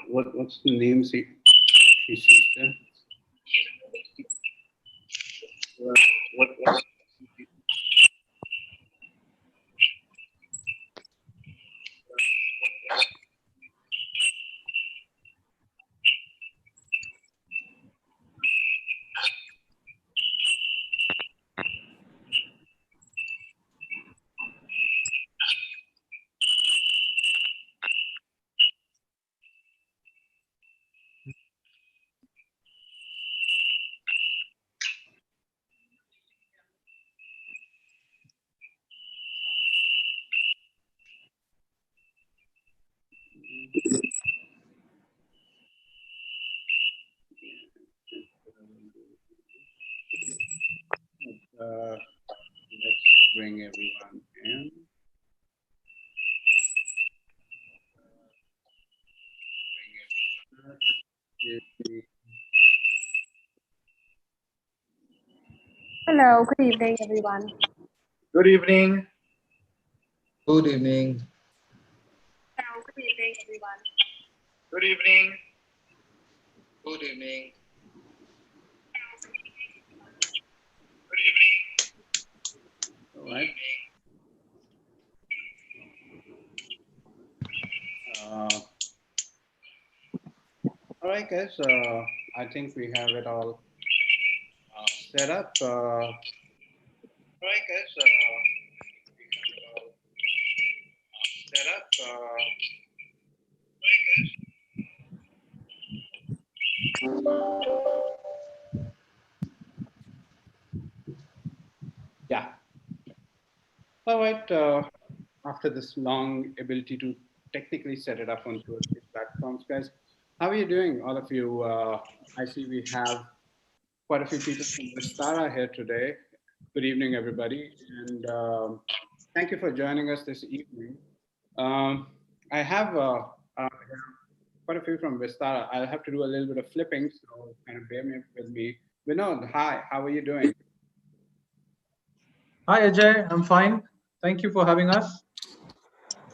What's the name she says there? What's let's bring everyone in. Hello, good evening, everyone. Good evening. Good evening. Hello, good evening, everyone. Good evening. Good evening. Good evening. All right. All right, guys. I think we have it all set up. All right, guys. We have it all set up. Yeah. All right. After this long ability to technically set it up on two or three platforms, guys, how are you doing, all of you? I see we have quite a few people from Vistara here today. Good evening, everybody, and thank you for joining us this evening. I have quite a few from Vistara. I'll have to do a little bit of flipping, so kind of bear with me. Vinod, hi, how are you doing? Hi, Ajay. I'm fine. Thank you for having us.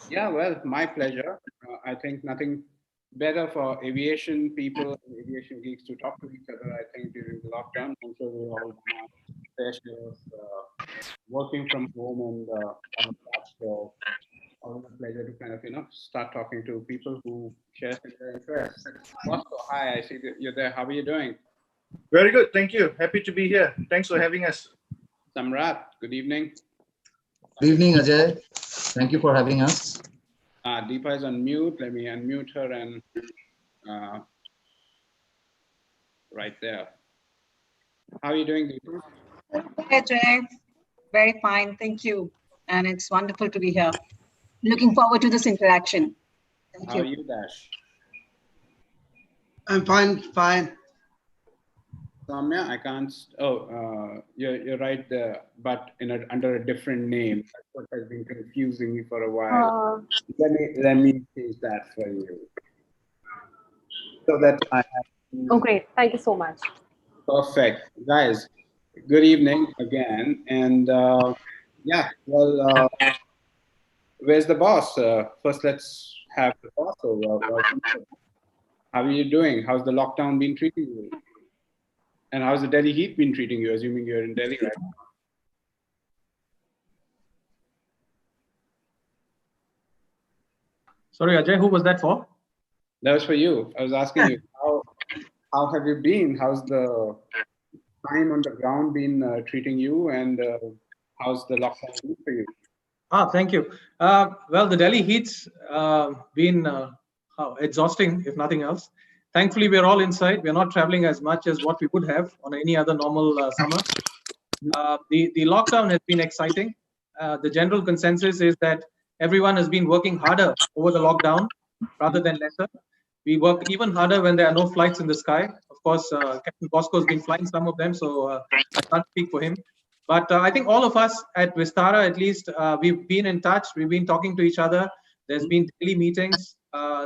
Yeah, well, my pleasure. I think nothing better for aviation people, aviation geeks to talk to each other. I think during the lockdown, I'm sure we all want fair share of working from home and all of that. So, always a pleasure to kind of start talking to people who share similar interests. Bosco, hi, I see that you're there. How are you doing? Very good. Thank you. Happy to be here. Thanks for having us. Samrat, good evening. Good evening, Ajay. Thank you for having us. Deepa is on mute. Let me unmute her and right there. How are you doing, Deepa? Hey, Jay. Very fine. Thank you. And it's wonderful to be here. Looking forward to this interaction. Thank How you. are you, Dash? I'm fine. Soumya, I can't. You're right there, but under a different name. That's what has been confusing me for a while. Let me change that for you, so that I have. Oh, great. Thank you so much. Perfect, guys. Good evening again, and yeah. Well, where's the boss? First, let's have the boss over. Welcome. How are you doing? How's the lockdown been treating you? And how's the Delhi heat been treating you, assuming you're in Delhi right now? Sorry, Ajay, who was that for? That was for you. I was asking you, how have you been? How's the time on the ground been treating you? And how's the lockdown been for you? Thank you. Well, the Delhi heat's been exhausting, if nothing else. Thankfully, we're all inside. We're not traveling as much as what we would have on any other normal summer. The lockdown has been exciting. The general consensus is that everyone has been working harder over the lockdown rather than lesser. We work even harder when there are no flights in the sky. Of course, Captain Bosco has been flying some of them, so I can't speak for him. But I think all of us at Vistara, at least, we've been in touch. We've been talking to each other. There's been daily meetings.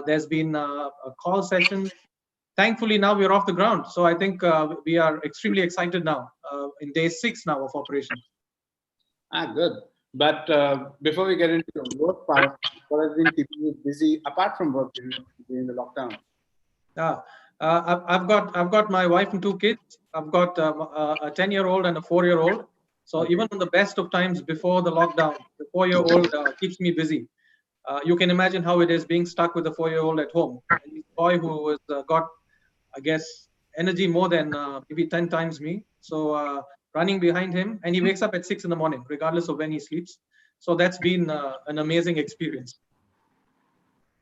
There's been a call session. Thankfully, now we're off the ground. So I think we are extremely excited now in day 6 now of operation. Good. But before we get into the work part, what has been keeping you busy apart from work during the lockdown? I've got my wife and two kids. I've got a 10-year-old and a 4-year-old. So even on the best of times before the lockdown, the 4-year-old keeps me busy. You can imagine how it is being stuck with a 4-year-old at home. And he's a boy who has got, I guess, energy more than maybe 10 times me. So running behind him, and he wakes up at 6 in the morning, regardless of when he sleeps. So that's been an amazing experience.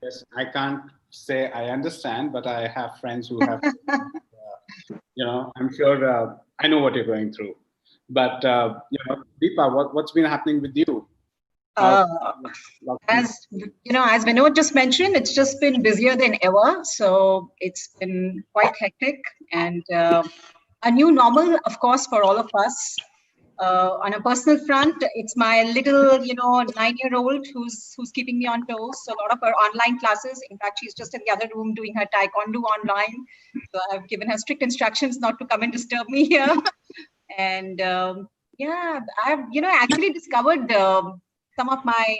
Yes, I can't say I understand, but I have friends who have, I'm sure I know what you're going through. But, Deepa, what's been happening with you? As as Vinod just mentioned, it's just been busier than ever. So it's been quite hectic and a new normal, of course, for all of us. On a personal front, it's my little, 9-year-old who's keeping me on toes. So a lot of her online classes. In fact, she's just in the other room doing her taekwondo online. So I've given her strict instructions not to come and disturb me here. And I've actually discovered some of my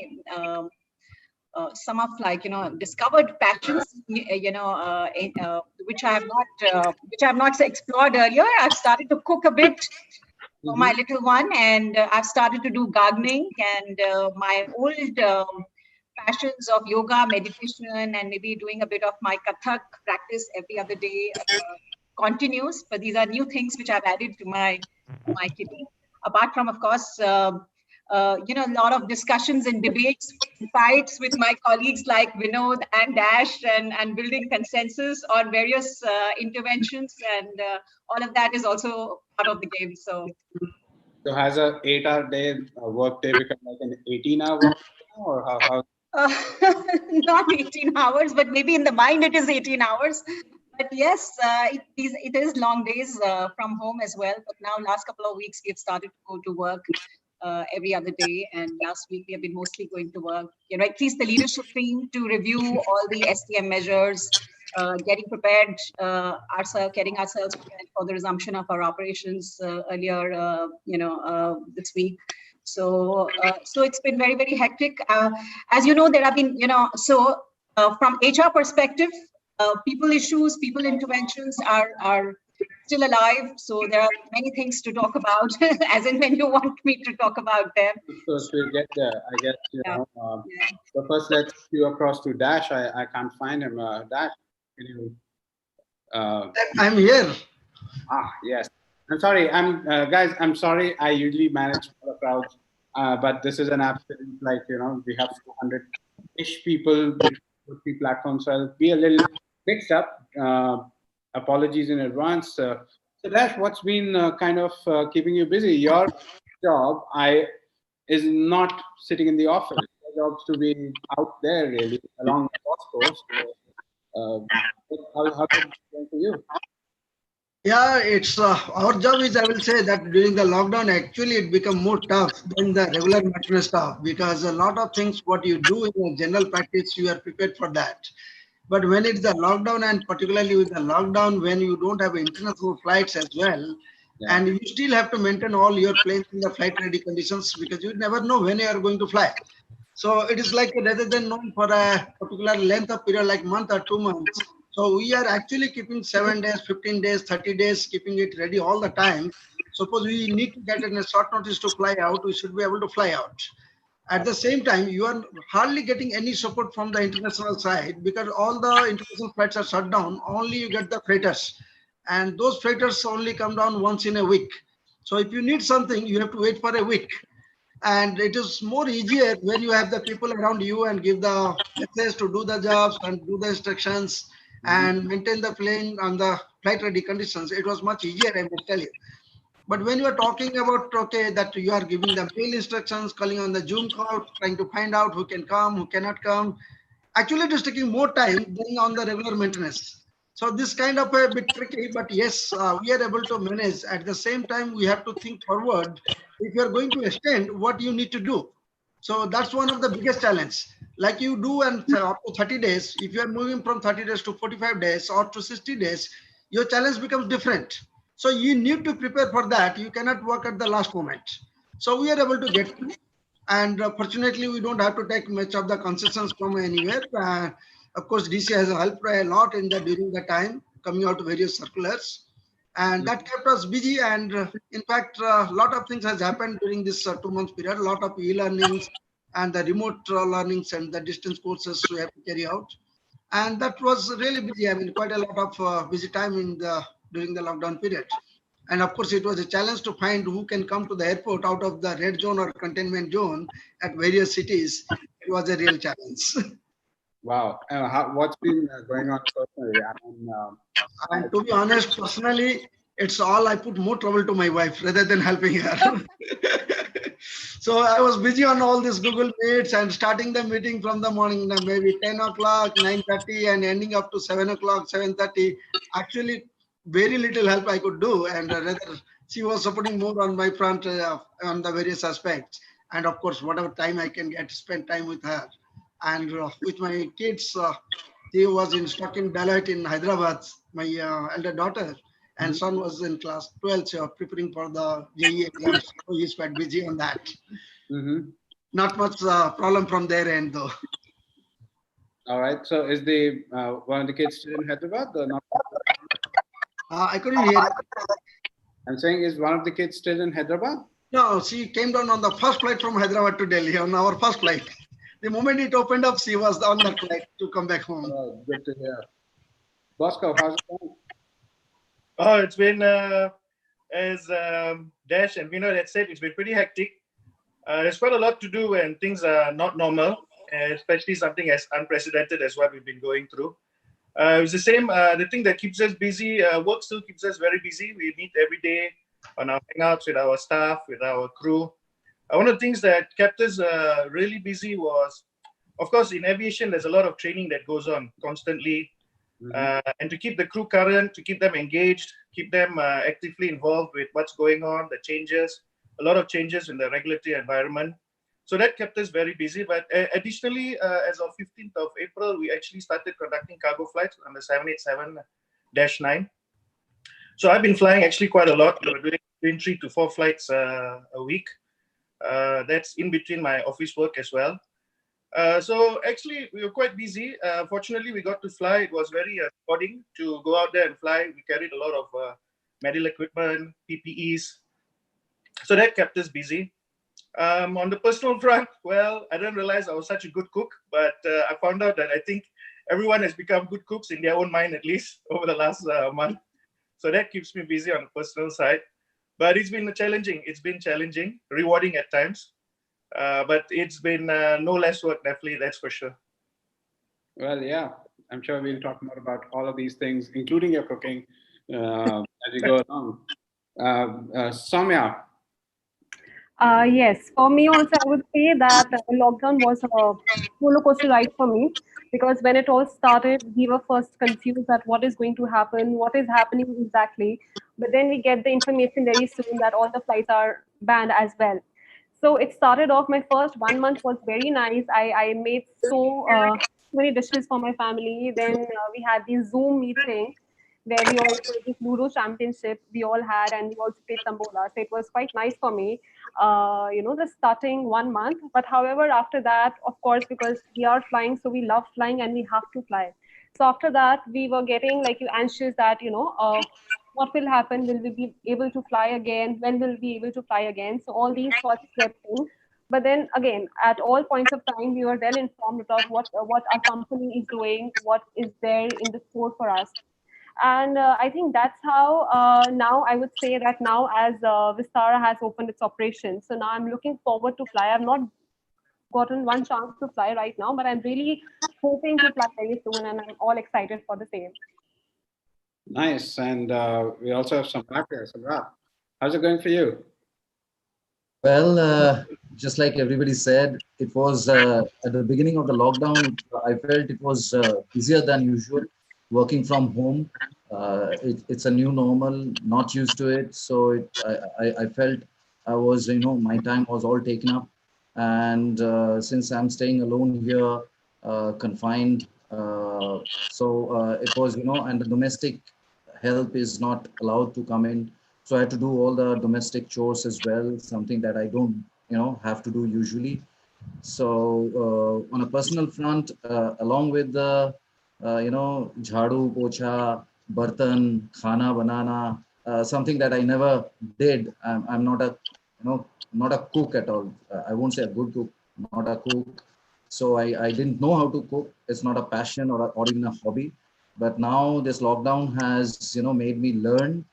discovered passions, which I have not explored earlier. I've started to cook a bit for my little one, and I've started to do gardening, and my old passions of yoga, meditation, and maybe doing a bit of my Kathak practice every other day continues. But these are new things which I've added to my kitty. Apart from, of course, a lot of discussions and debates, fights with my colleagues like Vinod and Dash, and building consensus on various interventions, and all of that is also part of the game. So has a 8-hour day work day become like an 18-hour work day now, or how? Not 18 hours, but maybe in the mind it is 18 hours. But yes, it is long days from home as well. But now last couple of weeks, we have started to go to work every other day. And last week, we have been mostly going to work, at least the leadership team, to review all the STM measures, getting prepared getting ourselves prepared for the resumption of our operations earlier, this week. So it's been very, very hectic. As you know, there have been, from HR perspective, people issues, people interventions are still alive. So there are many things to talk about, as in when you want me to talk about them. Of course, we'll get there. I guess, So first, let's you across to Dash. I can't find him. Dash, can you? I'm here. Yes. I'm sorry. Guys, I'm sorry. I usually manage smaller crowds, but this is an absolute, we have 400-ish people, 50 platforms, so I'll be a little mixed up. Apologies in advance. So Dash, what's been kind of keeping you busy? Your job is not sitting in the office. Your job's to be out there, really, along the course. So, how is it going for you? Yeah, it's our job is, I will say that during the lockdown, actually it become more tough than the regular maintenance stuff, because a lot of things what you do in a general practice, you are prepared for that. But when it's the lockdown, and particularly with the lockdown, when you don't have international flights as well, and you still have to maintain all your planes in the flight ready conditions, because you never know when you are going to fly. So it is like, rather than known for a particular length of period like month or 2 months. So we are actually keeping 7 days, 15 days, 30 days, keeping it ready all the time. Suppose we need to get in a short notice to fly out, we should be able to fly out. At the same time, you are hardly getting any support from the international side, because all the international flights are shut down. Only you get the freighters, and those freighters only come down once in a week. So if you need something, you have to wait for a week. And it is more easier when you have the people around you and give the access to do the jobs and do the instructions and maintain the plane on the flight ready conditions. It was much easier, I must tell you. But when you are talking about, okay, that you are giving the mail instructions, calling on the Zoom call, trying to find out who can come, who cannot come, actually it is taking more time than on the regular maintenance. So this kind of a bit tricky, but yes, we are able to manage. At the same time, we have to think forward. If you are going to extend, what you need to do. So that's one of the biggest challenge. Like you do, and up to 30 days, if you are moving from 30 days to 45 days or to 60 days, your challenge becomes different. So you need to prepare for that. You cannot work at the last moment. So we are able to get through. And fortunately, we don't have to take much of the concessions from anywhere. Of course, DC has helped a lot in the during the time coming out various circulars, and that kept us busy. And in fact, a lot of things has happened during this 2 months period. A lot of e-learnings and the remote learnings and the distance courses we have to carry out, and that was really busy. I mean, quite a lot of busy time in the during the lockdown period. And of course, it was a challenge to find who can come to the airport out of the red zone or containment zone at various cities. It was a real challenge. Wow. What's been going on personally? I mean, And to be honest, personally, it's all I put more trouble to my wife rather than helping her. So I was busy on all these Google Meets and starting the meeting from the morning, maybe 10 o'clock, 9:30, and ending up to 7 o'clock, 7:30. Actually, very little help I could do. And rather, she was supporting more on my front on the various aspects. And of course, whatever time I can get, spend time with her. And with my kids, she was in stuck in Dalit in Hyderabad, my elder daughter, and son was in class 12, so preparing for the JEE exams. So he's quite busy on that. mhm. Not much problem from their end though. All right. So is the one of the kids still in Hyderabad or not? I couldn't hear. I'm saying, is one of the kids still in Hyderabad? No, she came down on the first flight from Hyderabad to Delhi on our first flight. The moment it opened up, she was on that flight to come back home. Oh, good to hear. Bosco, how's it going? Oh, it's been, as Dash and Vinod had said, it's been pretty hectic. There's quite a lot to do when things are not normal, especially something as unprecedented as what we've been going through. It's the same, the thing that keeps us busy, work still keeps us very busy. We meet every day on our hangouts with our staff, with our crew. One of the things that kept us really busy was, of course, in aviation, there's a lot of training that goes on constantly. And to keep the crew current, to keep them engaged, keep them actively involved with what's going on, the changes, a lot of changes in the regulatory environment. So that kept us very busy. But additionally, as of 15th of April, we actually started conducting cargo flights on the 787-9. So I've been flying actually quite a lot. We're doing between 3 to 4 flights a week. That's in between my office work as well. So actually, we were quite busy. Fortunately, we got to fly. It was very rewarding to go out there and fly. We carried a lot of medical equipment, PPEs. So that kept us busy. On the personal front, well, I didn't realize I was such a good cook, but I found out that I think everyone has become good cooks in their own mind, at least over the last month. So that keeps me busy on the personal side. But it's been challenging. It's been challenging, rewarding at times. But it's been no less work, definitely, that's for sure. Well, yeah, I'm sure we'll talk more about all of these things, including your cooking, as we go along. Soumya. Yes, for me also, I would say that lockdown was a roller coaster ride for me because when it all started, we were first confused that what is going to happen, what is happening exactly. But then we get the information very soon that all the flights are banned as well. So it started off, my first 1 month was very nice. I made many dishes for my family. Then we had this Zoom meeting where we all played this Ludo championship we all had, and we also played Tambola. So it was quite nice for me, the starting 1 month. But however, after that, of course, because we are flying, so we love flying and we have to fly. So after that, we were getting like anxious that, what will happen? Will we be able to fly again? When will we be able to fly again? So all these thoughts crept in. But then again, at all points of time, we were well informed about what our company is doing, what is there in the store for us. And I think that's how now I would say that now as Vistara has opened its operation. So now I'm looking forward to fly. I've not gotten one chance to fly right now, but I'm really hoping to fly very soon, and I'm all excited for the same. Nice. And we also have some back there. So, Rap, how's it going for you? Well, just like everybody said, it was at the beginning of the lockdown, I felt it was busier than usual, working from home. It's a new normal, not used to it. So I felt I was, my time was all taken up. And since I'm staying alone here, confined, it was, and the domestic help is not allowed to come in. So I had to do all the domestic chores as well, something that I don't have to do usually. So on a personal front, along with the jhadu, pocha, bartan, khana banana, something that I never did. I'm not a not a cook at all. I won't say a good cook, not a cook. So I didn't know how to cook. It's not a passion or even a hobby. But now this lockdown has made me learn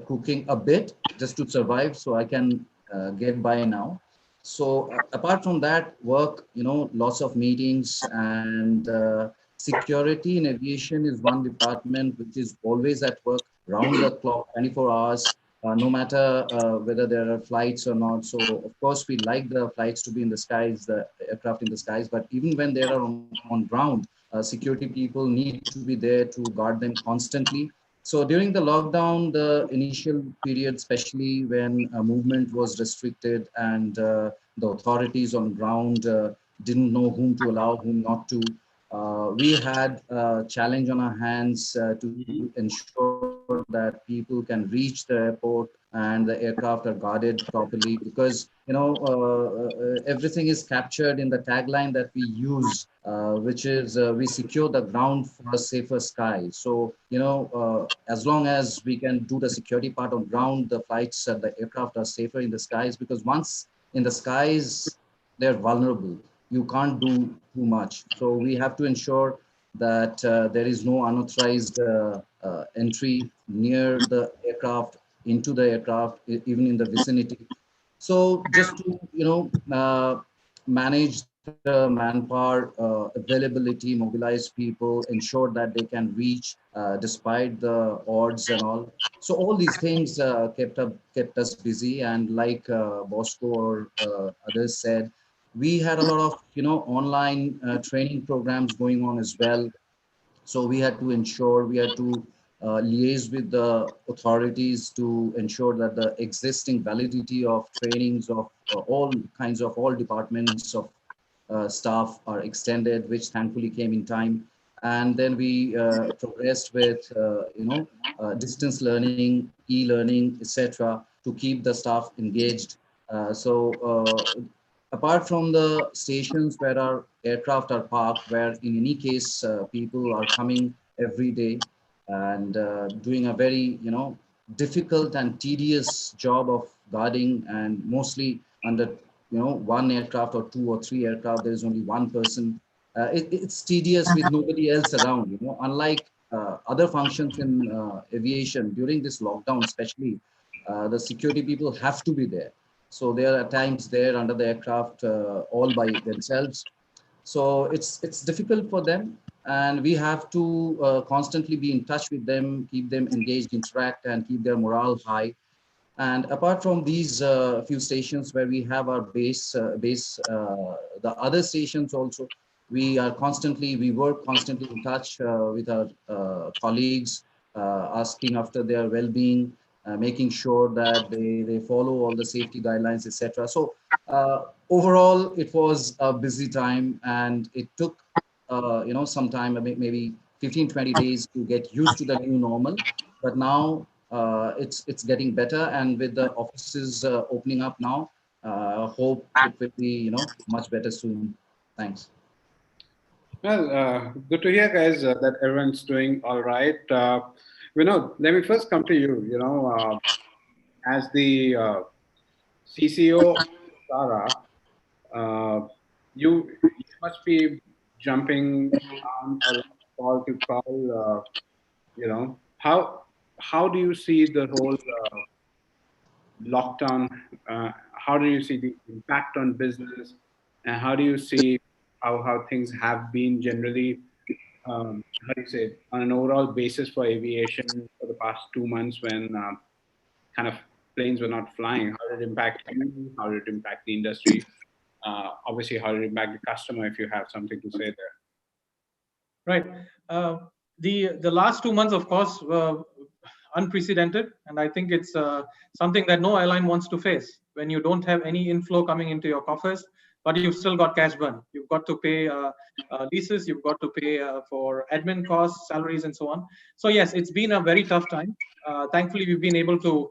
cooking a bit just to survive, so I can get by now. So apart from that, work, lots of meetings, and security in aviation is one department which is always at work, round the clock, 24 hours, no matter whether there are flights or not. So of course, we like the flights to be in the skies, the aircraft in the skies, but even when they are on ground, security people need to be there to guard them constantly. So during the lockdown, the initial period, especially when movement was restricted and the authorities on ground didn't know whom to allow, whom not to, we had a challenge on our hands to ensure that people can reach the airport and the aircraft are guarded properly, because everything is captured in the tagline that we use, which is we secure the ground for a safer sky. So as long as we can do the security part on ground, the flights and the aircraft are safer in the skies, because once in the skies, they're vulnerable. You can't do too much. So we have to ensure that there is no unauthorized entry near the aircraft, into the aircraft, even in the vicinity. So just to manage the manpower availability, mobilize people, ensure that they can reach despite the odds and all. So all these things kept us busy, and like Bosco or others said, we had a lot of online training programs going on as well. So we had to ensure, we had to liaise with the authorities to ensure that the existing validity of trainings of all kinds of all departments of staff are extended, which thankfully came in time. And then we progressed with distance learning, e-learning, etc., to keep the staff engaged. So apart from the stations where our aircraft are parked, where in any case people are coming every day and doing a very difficult and tedious job of guarding, and mostly under one aircraft or two or three aircraft, there is only one person. It's tedious with nobody else around. Unlike other functions in aviation during this lockdown, especially, the security people have to be there. So they are at times there under the aircraft all by themselves. So it's difficult for them, and we have to constantly be in touch with them, keep them engaged, interact, and keep their morale high. And apart from these few stations where we have our base, the other stations also, we work constantly in touch with our colleagues, asking after their well-being, making sure that they follow all the safety guidelines, etc. So overall, it was a busy time, and it took some time, maybe 15, 20 days to get used to the new normal. But now it's getting better, and with the offices opening up now, hope it will be much better soon. Thanks. Well, good to hear, guys, that everyone's doing all right. Vinod, let me first come to you. As the CCO of Vistara, you must be jumping around a lot, call to call. How do you see the whole lockdown? How do you see the impact on business, and how do you see how things have been generally? How do you say, on an overall basis for aviation for the past 2 months when kind of planes were not flying? How did it impact you? How did it impact the industry? Obviously, how did it impact the customer? If you have something to say there. Right. Uh, the last 2 months, of course, were unprecedented, and I think it's something that no airline wants to face. When you don't have any inflow coming into your coffers, but you've still got cash burn. You've got to pay leases, you've got to pay for admin costs, salaries, and so on. So yes, it's been a very tough time. Thankfully, we've been able to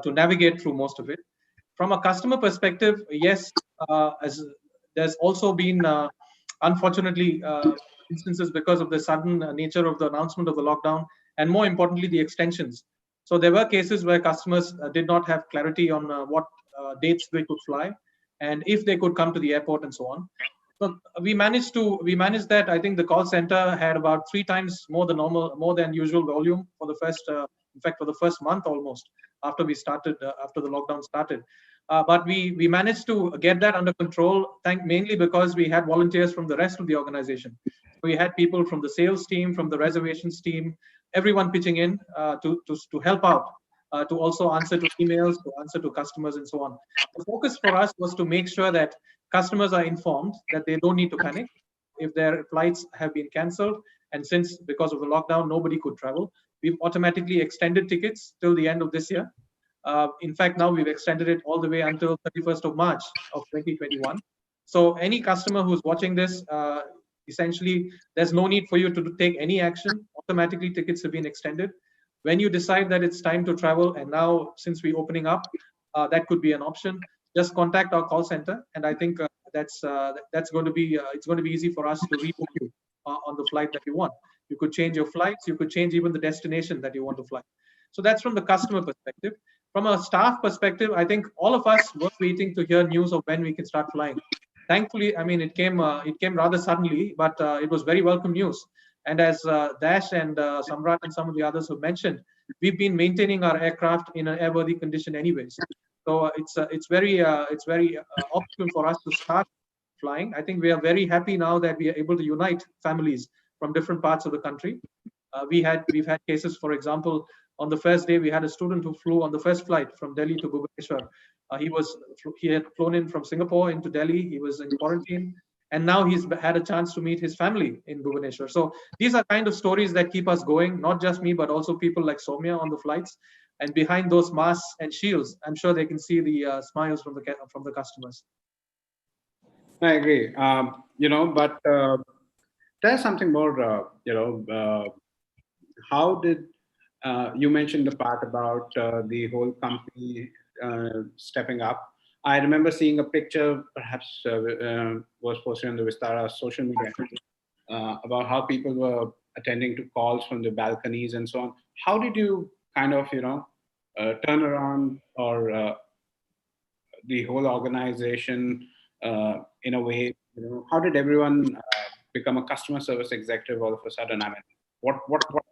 navigate through most of it. From a customer perspective, yes, as there's also been, unfortunately, instances because of the sudden nature of the announcement of the lockdown, and more importantly, the extensions. So there were cases where customers did not have clarity on what dates they could fly, and if they could come to the airport and so on. So we managed that. I think the call center had about 3 times more than usual volume for the first, in fact, for the first month almost after we started, after the lockdown started. But we managed to get that under control, mainly because we had volunteers from the rest of the organization. We had people from the sales team, from the reservations team, everyone pitching in to help out, to also answer to emails, to answer to customers, and so on. The focus for us was to make sure that customers are informed that they don't need to panic if their flights have been cancelled. And since because of the lockdown, nobody could travel, we've automatically extended tickets till the end of this year. In fact, now we've extended it all the way until 31st of March of 2021. So any customer who's watching this, essentially, there's no need for you to take any action. Automatically, tickets have been extended. When you decide that it's time to travel, and now since we're opening up, that could be an option. Just contact our call center, and I think that's going to be it's going to be easy for us to rebook you on the flight that you want. You could change your flights. You could change even the destination that you want to fly. So that's from the customer perspective. From a staff perspective, I think all of us were waiting to hear news of when we can start flying. Thankfully, I mean, it came rather suddenly, but it was very welcome news. And as Dash and Samrat and some of the others have mentioned, we've been maintaining our aircraft in an airworthy condition anyways. So it's very optimal for us to start flying. I think we are very happy now that we are able to unite families from different parts of the country. We've had cases, for example, on the first day we had a student who flew on the first flight from Delhi to Bhubaneswar. He had flown in from Singapore into Delhi. He was in quarantine, and now he's had a chance to meet his family in Bhubaneswar. So these are kind of stories that keep us going, not just me, but also people like Soumya on the flights. And behind those masks and shields, I'm sure they can see the smiles from the customers. I agree. But there's something more. How did you mentioned the part about the whole company stepping up? I remember seeing a picture, perhaps was posted on the Vistara social media, about how people were attending to calls from the balconies and so on. How did you kind of, turn around or the whole organization in a way? How did everyone become a customer service executive all of a sudden? I mean, what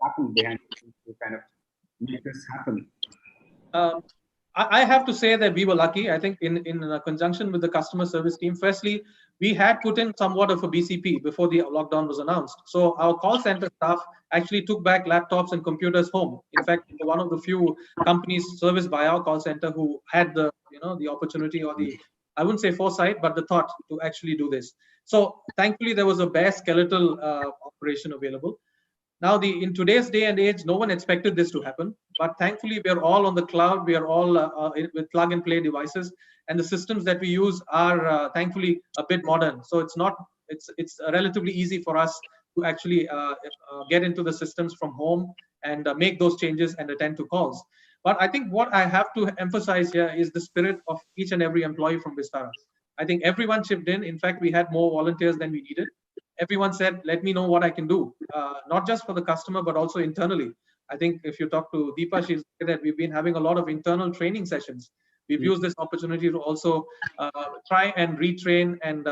happened behind to kind of make this happen? I have to say that we were lucky. I think in conjunction with the customer service team, firstly, we had put in somewhat of a BCP before the lockdown was announced. So our call center staff actually took back laptops and computers home. In fact, one of the few companies serviced by our call center who had the opportunity or the, I wouldn't say foresight, but the thought to actually do this. So thankfully, there was a bare skeletal operation available. Now, in today's day and age, no one expected this to happen. But thankfully, we are all on the cloud. We are all with plug and play devices, and the systems that we use are thankfully a bit modern. So it's relatively easy for us to actually get into the systems from home and make those changes and attend to calls. But I think what I have to emphasize here is the spirit of each and every employee from Vistara. I think everyone chipped in. In fact, we had more volunteers than we needed. Everyone said, let me know what I can do, not just for the customer, but also internally. I think if you talk to Deepa, she'll say that we've been having a lot of internal training sessions. We've used this opportunity to also try and retrain and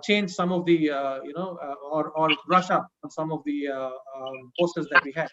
change some of the, or brush up on some of the posters that we had.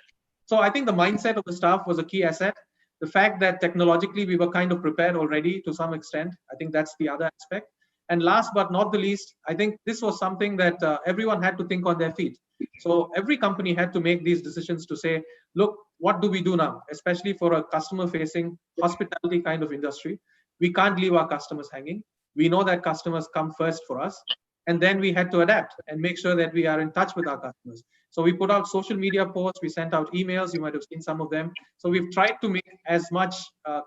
So I think the mindset of the staff was a key asset. The fact that technologically we were kind of prepared already to some extent, I think that's the other aspect. And last but not the least, I think this was something that everyone had to think on their feet. So every company had to make these decisions to say, look, what do we do now? Especially for a customer-facing hospitality kind of industry. We can't leave our customers hanging. We know that customers come first for us. And then we had to adapt and make sure that we are in touch with our customers. So we put out social media posts, we sent out emails, you might have seen some of them. So we've tried to make as much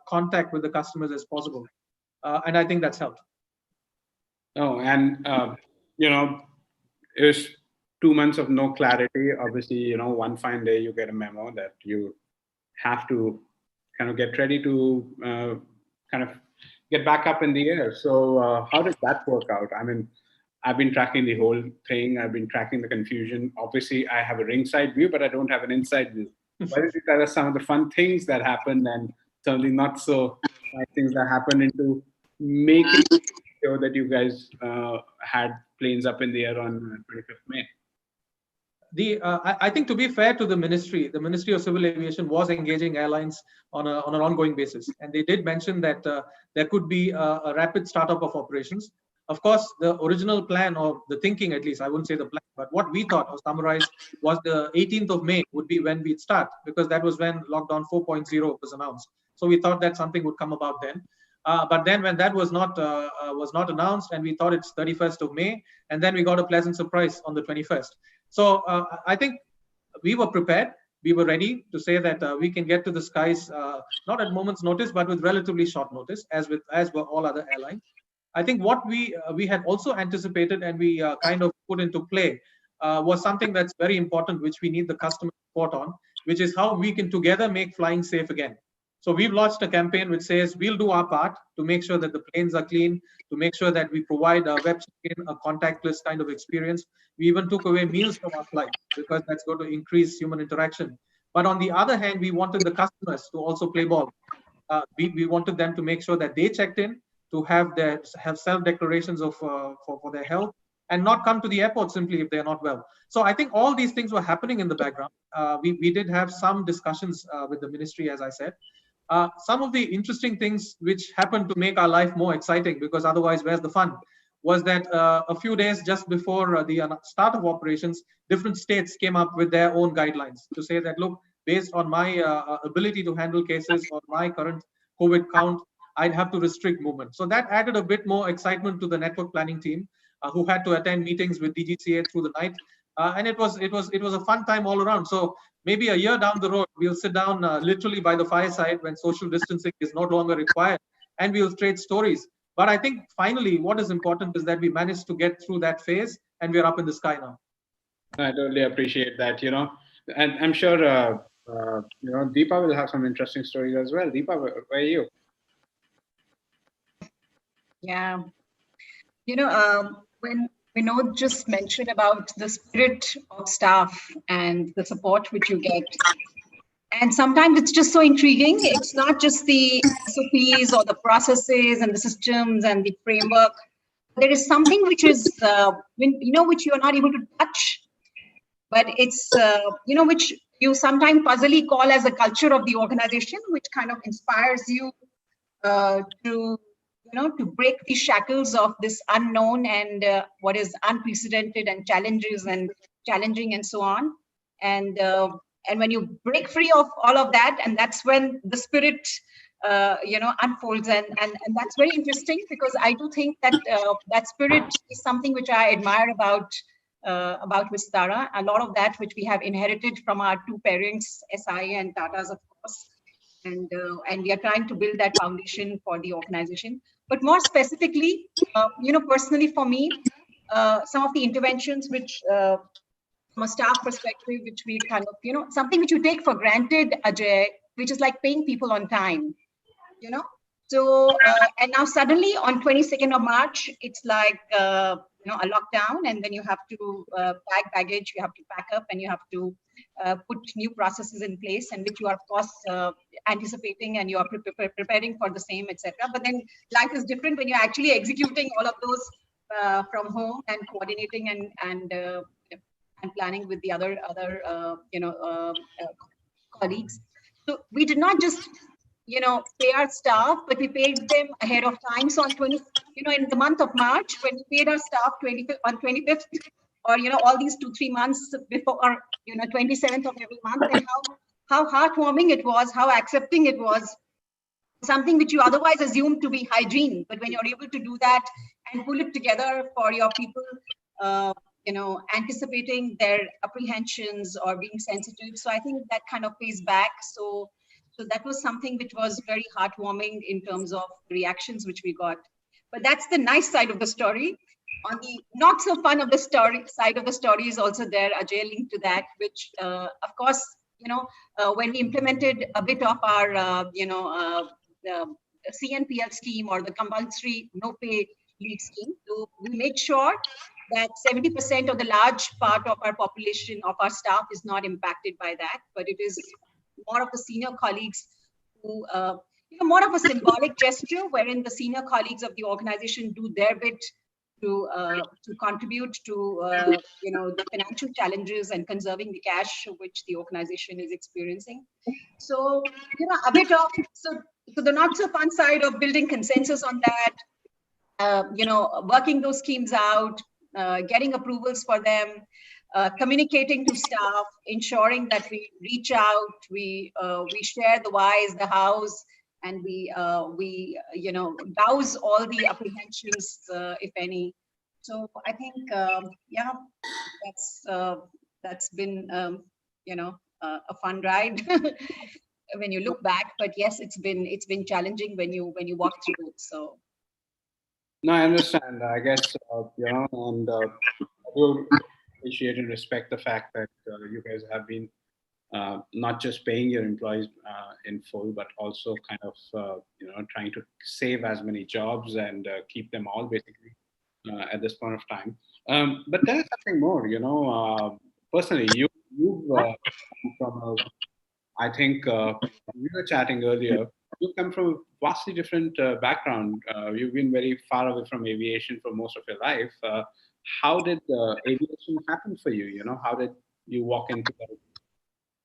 contact with the customers as possible. And I think that's helped. Oh, and it was 2 months of no clarity. Obviously, one fine day you get a memo that you have to kind of get ready to kind of get back up in the air. So how did that work out? I mean, I've been tracking the whole thing. I've been tracking the confusion. Obviously, I have a ringside view, but I don't have an inside view. Why don't you tell us some of the fun things that happened and certainly not so nice things that happened into making sure that you guys had planes up in the air on 25th May? I think, to be fair to the Ministry of Civil Aviation was engaging airlines on an ongoing basis, and they did mention that there could be a rapid startup of operations. Of course, the original plan, or the thinking at least, I wouldn't say the plan, but what we thought was summarized was the 18th of May would be when we'd start, because that was when lockdown 4.0 was announced. So we thought that something would come about then. But then when that was not announced, and we thought it's 31st of May, and then we got a pleasant surprise on the 21st. So I think we were prepared. We were ready to say that we can get to the skies, not at moment's notice, but with relatively short notice, as were all other airlines. I think what we had also anticipated, and we kind of put into play, was something that's very important, which we need the customer support on, which is how we can together make flying safe again. So we've launched a campaign which says we'll do our part to make sure that the planes are clean, to make sure that we provide a web check-in, a contactless kind of experience. We even took away meals from our flight because that's going to increase human interaction. But on the other hand, we wanted the customers to also play ball. We wanted them to make sure that they checked in, to have self declarations of for their health, and not come to the airport simply if they're not well. So I think all these things were happening in the background. We did have some discussions with the ministry, as I said. Some of the interesting things which happened to make our life more exciting, because otherwise where's the fun, was that a few days just before the start of operations, different states came up with their own guidelines to say that, look, based on my ability to handle cases or my current COVID count, I'd have to restrict movement. So that added a bit more excitement to the network planning team, who had to attend meetings with DGCA through the night. And it was a fun time all around. So maybe a year down the road, we'll sit down literally by the fireside when social distancing is no longer required, and we'll trade stories. But I think finally, what is important is that we managed to get through that phase, and we're up in the sky now. I totally appreciate that, and I'm sure, Deepa will have some interesting stories as well. Deepa, where are you? Yeah. When Vinod just mentioned about the spirit of staff and the support which you get, and sometimes it's just so intriguing. It's not just the SOPs or the processes and the systems and the framework. There is something which is, which you are not able to touch, but it's, which you sometimes puzzily call as a culture of the organization, which kind of inspires you to break the shackles of this unknown and what is unprecedented and challenging and so on. And when you break free of all of that, and that's when the spirit, unfolds. And that's very interesting, because I do think that that spirit is something which I admire about Vistara. A lot of that which we have inherited from our two parents, SI and Tata's, of course. And we are trying to build that foundation for the organization. But more specifically, personally for me, some of the interventions which, from a staff perspective, which we kind of, something which you take for granted, Ajay, which is like paying people on time, So, and now suddenly on 22nd of March, it's like, a lockdown, and then you have to pack baggage, you have to pack up, and you have to put new processes in place, and which you are, of course, anticipating, and you are preparing for the same, etc. But then life is different when you're actually executing all of those from home and coordinating and planning with the other colleagues. So we did not just pay our staff, but we paid them ahead of time. So on in the month of March, when we paid our staff on 25th, or all these 2-3 months before, or 27th of every month, and how heartwarming it was, how accepting it was, something which you otherwise assume to be hygiene. But when you're able to do that and pull it together for your people, anticipating their apprehensions or being sensitive, so I think that kind of pays back. So that was something which was very heartwarming in terms of reactions which we got. But that's the nice side of the story. On the not so fun of the side of the story is also there, Ajay, linked to that, which of course, when we implemented a bit of our, CNPL scheme or the compulsory no pay leave scheme. So we make sure that 70% of the large part of our population, of our staff, is not impacted by that, but it is more of the senior colleagues who, more of a symbolic gesture, wherein the senior colleagues of the organization do their bit to contribute to the financial challenges and conserving the cash which the organization is experiencing. So a bit of so the not so fun side of building consensus on that, working those schemes out, getting approvals for them, communicating to staff, ensuring that we reach out, we share the whys, the hows, and we douse all the apprehensions, if any. So I think, that's been a fun ride when you look back. But yes, it's been challenging when you walk through it. So. No, I understand. I guess, and I do appreciate and respect the fact that you guys have been not just paying your employees in full, but also kind of, trying to save as many jobs and keep them all basically at this point of time. But there is something more, personally, you've come from I think we were chatting earlier. You come from a vastly different background. You've been very far away from aviation for most of your life. How did aviation happen for you? How did you walk into that?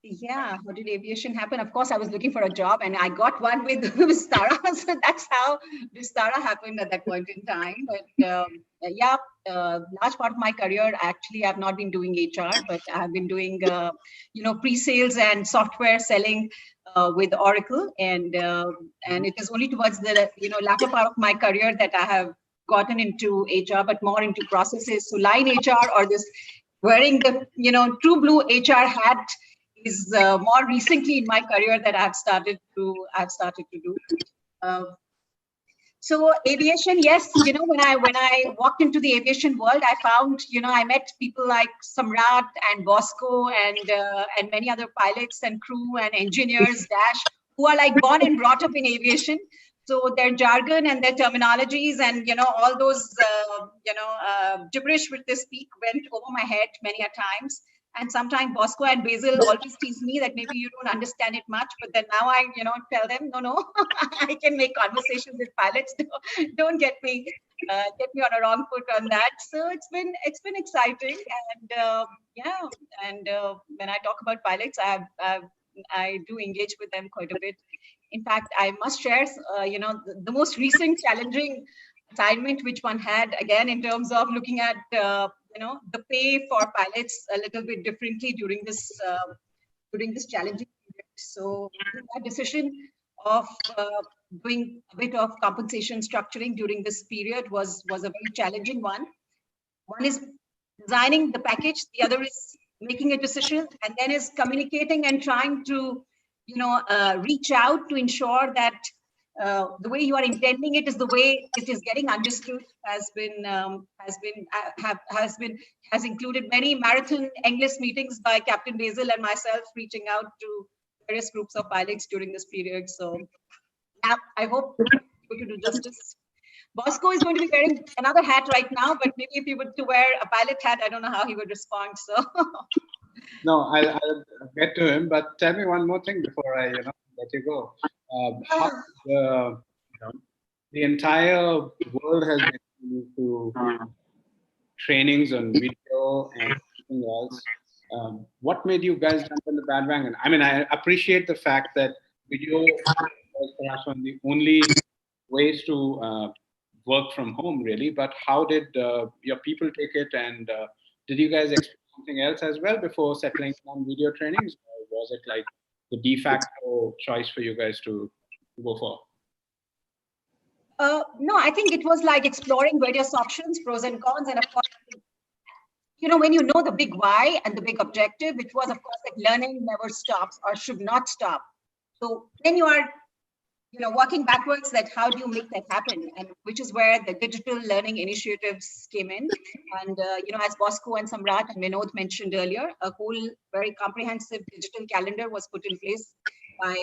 Yeah, how did aviation happen? Of course, I was looking for a job and I got one with Vistara. So that's how Vistara happened at that point in time. But large part of my career, actually, I've not been doing HR, but I've been doing, pre-sales and software selling with Oracle. And it is only towards the, latter part of my career that I have gotten into HR, but more into processes. So line HR, or this wearing the, true blue HR hat, is more recently in my career that I've started to do. So aviation, yes, when I walked into the aviation world, I found, I met people like Samrat and Bosco and many other pilots and crew and engineers, Dash, who are like born and brought up in aviation. So their jargon and their terminologies and all those gibberish which they speak went over my head many a times. And sometimes Bosco and Basil always tease me that maybe you don't understand it much, but then now I, tell them, no, I can make conversations with pilots. Don't get me on a wrong foot on that. So it's been exciting, and when I talk about pilots, I do engage with them quite a bit. In fact, I must share, the most recent challenging assignment which one had, again, in terms of looking at the pay for pilots a little bit differently during this challenging period. So that decision of doing a bit of compensation structuring during this period was a very challenging one. One is designing the package, the other is making a decision, and then is communicating and trying to reach out to ensure that the way you are intending it is the way it is getting understood. Has included many marathon English meetings by Captain Basil and myself, reaching out to various groups of pilots during this period. So yeah, I hope we could do justice. Bosco is going to be wearing another hat right now, but maybe if he were to wear a pilot hat, I don't know how he would respond. So No, I'll get to him, but tell me one more thing before I let you go. How the entire world has been moved to trainings on video and everything else. What made you guys jump on the bandwagon? I mean, I appreciate the fact that video was perhaps one of the only ways to work from home, really. But how did your people take it, and did you guys expect something else as well before settling on video trainings, or was it like the de facto choice for you guys to go for? No, I think it was like exploring various options, pros and cons, and of course, when you know the big why and the big objective, which was, of course, like learning never stops or should not stop. So then you are, working backwards, that how do you make that happen? And which is where the digital learning initiatives came in. And, as Bosco and Samrat and Vinod mentioned earlier, a whole very comprehensive digital calendar was put in place by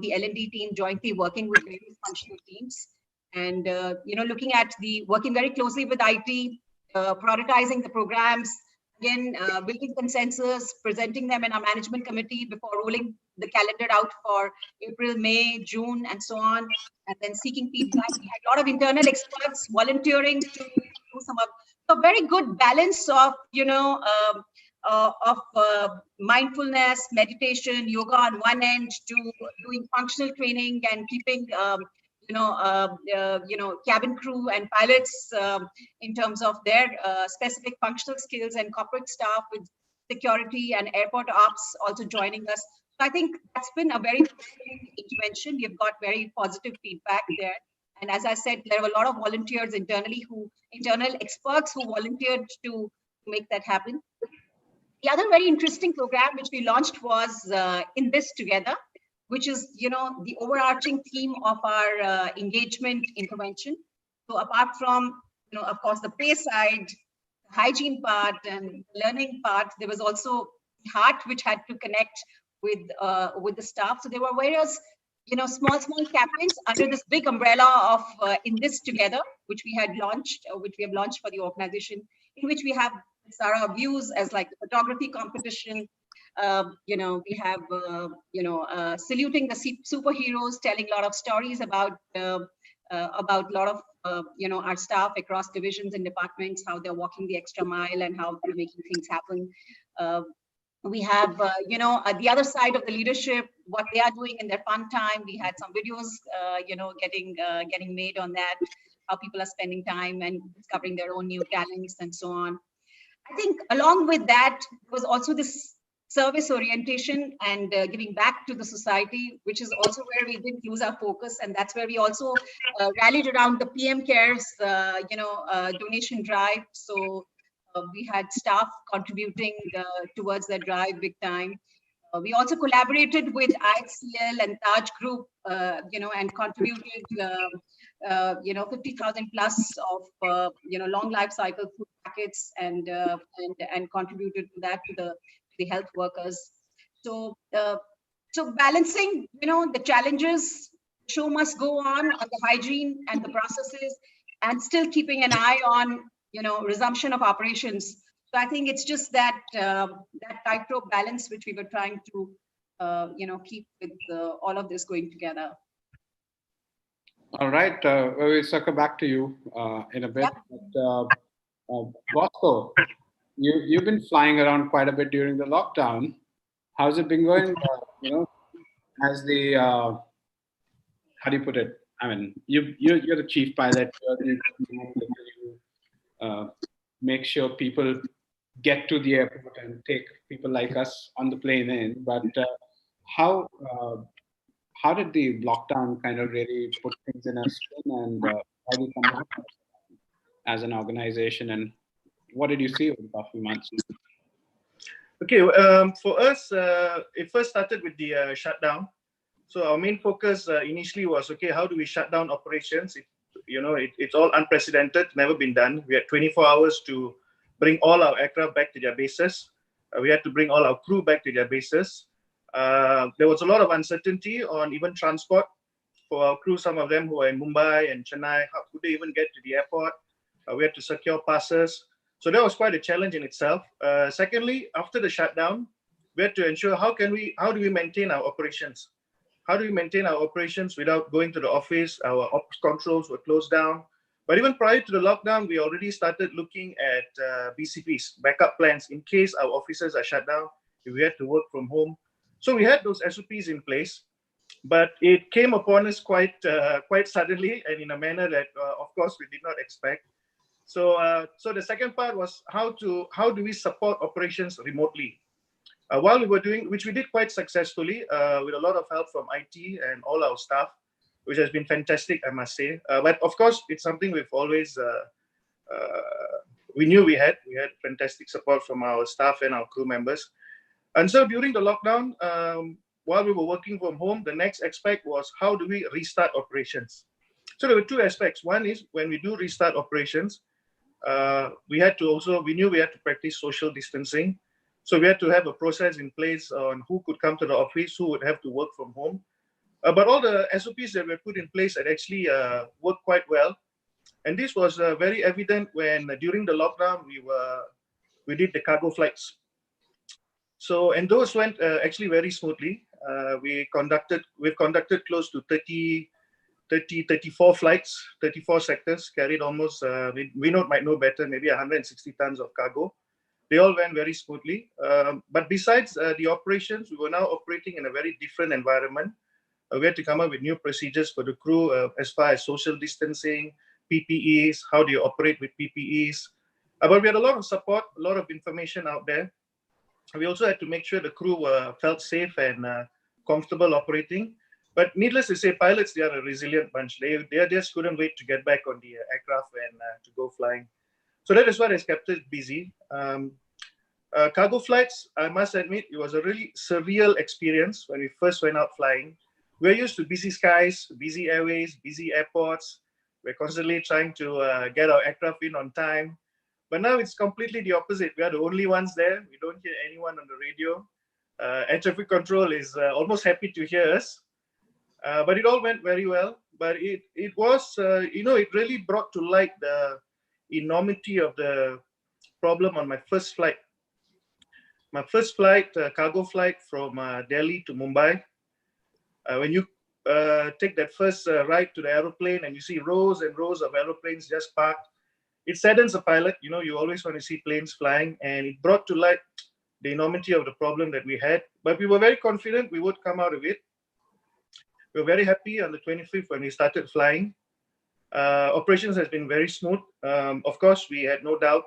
the L&D team jointly working with various functional teams, and looking at the working very closely with IT, prioritizing the programs, again building consensus, presenting them in our management committee before rolling the calendar out for April, May, June, and so on, and then seeking feedback. We had a lot of internal experts volunteering to do some of a very good balance of mindfulness, meditation, yoga on one end, to doing functional training and keeping cabin crew and pilots in terms of their specific functional skills, and corporate staff with security and airport ops also joining us. So I think that's been a very positive intervention. We've got very positive feedback there. And as I said, there were a lot of volunteers internally, internal experts who volunteered to make that happen. The other very interesting program which we launched was In This Together, which is, the overarching theme of our engagement intervention. So apart from, of course, the pay side, the hygiene part and learning part, there was also the heart which had to connect with the staff. So there were various, small campaigns under this big umbrella of In This Together, which we have launched for the organization, in which we have Vistara views as like the photography competition. We have saluting the superheroes, telling a lot of stories about a lot of our staff across divisions and departments, how they're walking the extra mile and how they're making things happen. We have the other side of the leadership, what they are doing in their fun time. We had some videos getting made on that, how people are spending time and discovering their own new talents and so on. I think along with that was also this service orientation and giving back to the society, which is also where we didn't lose our focus. And that's where we also rallied around the PM Cares, donation drive. So we had staff contributing towards that drive big time. We also collaborated with IHCL and Taj Group, and contributed, 50,000 plus of, long life cycle food packets, and contributed to that to the health workers. So, balancing, the challenges, show must go on the hygiene and the processes, and still keeping an eye on, resumption of operations. So I think it's just that that tightrope balance which we were trying to, keep with all of this going together. All right, we'll circle back to you in a bit. Yep. But, Bosco, you've been flying around quite a bit during the lockdown. How's it been going? As the how do you put it? I mean, you're the chief pilot. You make sure people get to the airport and take people like us on the plane in. But how did the lockdown kind of really put things in a spin, and how do you come out as an organization, and what did you see over the past few months? Okay, for us, it first started with the shutdown. So our main focus initially was, okay, how do we shut down operations? It's all unprecedented, never been done. We had 24 hours to bring all our aircraft back to their bases. We had to bring all our crew back to their bases. There was a lot of uncertainty on even transport for our crew. Some of them who are in Mumbai and Chennai, how could they even get to the airport? We had to secure passes. So that was quite a challenge in itself. Secondly, after the shutdown, we had to ensure how do we maintain our operations? How do we maintain our operations without going to the office? Our ops controls were closed down. But even prior to the lockdown, we already started looking at BCPs, backup plans, in case our offices are shut down, if we had to work from home. So we had those SOPs in place, but it came upon us quite suddenly and in a manner that, of course, we did not expect. So the second part was how do we support operations remotely? While we were doing, which we did quite successfully, with a lot of help from IT and all our staff, which has been fantastic, I must say. But of course, it's something we've always, we knew we had fantastic support from our staff and our crew members. And so during the lockdown, while we were working from home, the next aspect was how do we restart operations? So there were two aspects. One is when we do restart operations, we knew we had to practice social distancing. So we had to have a process in place on who could come to the office, who would have to work from home. But all the SOPs that were put in place had actually worked quite well. And this was very evident when during the lockdown we did the cargo flights. So, and those went actually very smoothly. We've conducted close to 34 flights, 34 sectors, carried almost, we might know better, maybe 160 tons of cargo. They all went very smoothly. But besides the operations, we were now operating in a very different environment. We had to come up with new procedures for the crew as far as social distancing, PPEs, how do you operate with PPEs. But we had a lot of support, a lot of information out there. We also had to make sure the crew felt safe and comfortable operating. But needless to say, pilots, they are a resilient bunch. They just couldn't wait to get back on the aircraft and to go flying. So that is what has kept us busy. Cargo flights, I must admit, it was a really surreal experience when we first went out flying. We're used to busy skies, busy airways, busy airports. We're constantly trying to get our aircraft in on time. But now it's completely the opposite. We are the only ones there. We don't hear anyone on the radio. Air traffic control is almost happy to hear us. But it all went very well. But it was, it really brought to light the enormity of the problem on my first flight. My first flight, cargo flight from Delhi to Mumbai. When you take that first ride to the aeroplane and you see rows and rows of aeroplanes just parked, it saddens a pilot. You always want to see planes flying, and it brought to light the enormity of the problem that we had. But we were very confident we would come out of it. We were very happy on the 25th when we started flying. Operations has been very smooth. Of course, we had no doubt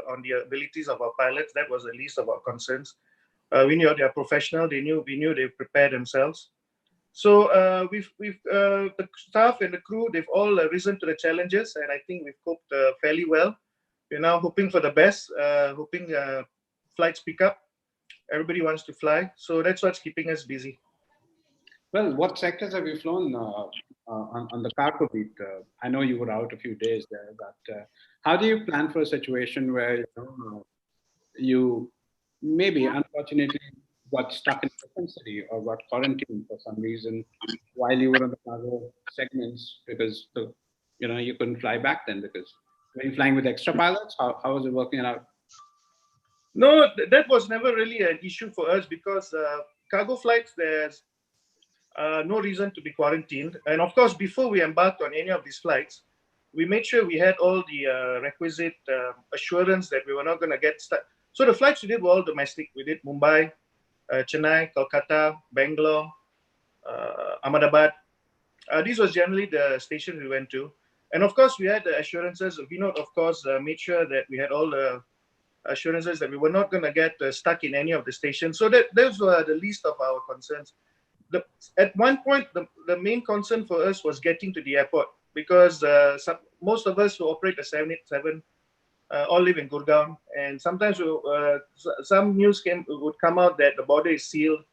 on the abilities of our pilots. That was the least of our concerns. We knew they are professional. We knew they prepared themselves. So the staff and the crew, they've all risen to the challenges, and I think we've coped fairly well. We're now hoping for the best, hoping flights pick up. Everybody wants to fly, so that's what's keeping us busy. Well, what sectors have you flown on the cargo beat? I know you were out a few days there, but how do you plan for a situation where you maybe unfortunately got stuck in a different city or got quarantined for some reason while you were on the cargo segments because you couldn't fly back then? Because were you flying with extra pilots? How was it working out? No, that was never really an issue for us because cargo flights, there's no reason to be quarantined. And of course, before we embarked on any of these flights, we made sure we had all the requisite assurance that we were not going to get stuck. So the flights we did were all domestic. We did Mumbai, Chennai, Kolkata, Bangalore, Ahmedabad. These was generally the stations we went to. And of course, we had the assurances. Vinod, of course, made sure that we had all the assurances that we were not going to get stuck in any of the stations. So that those were the least of our concerns. At one point, the main concern for us was getting to the airport because most of us who operate the 787 all live in Gurgaon, and sometimes some news would come out that the border is sealed.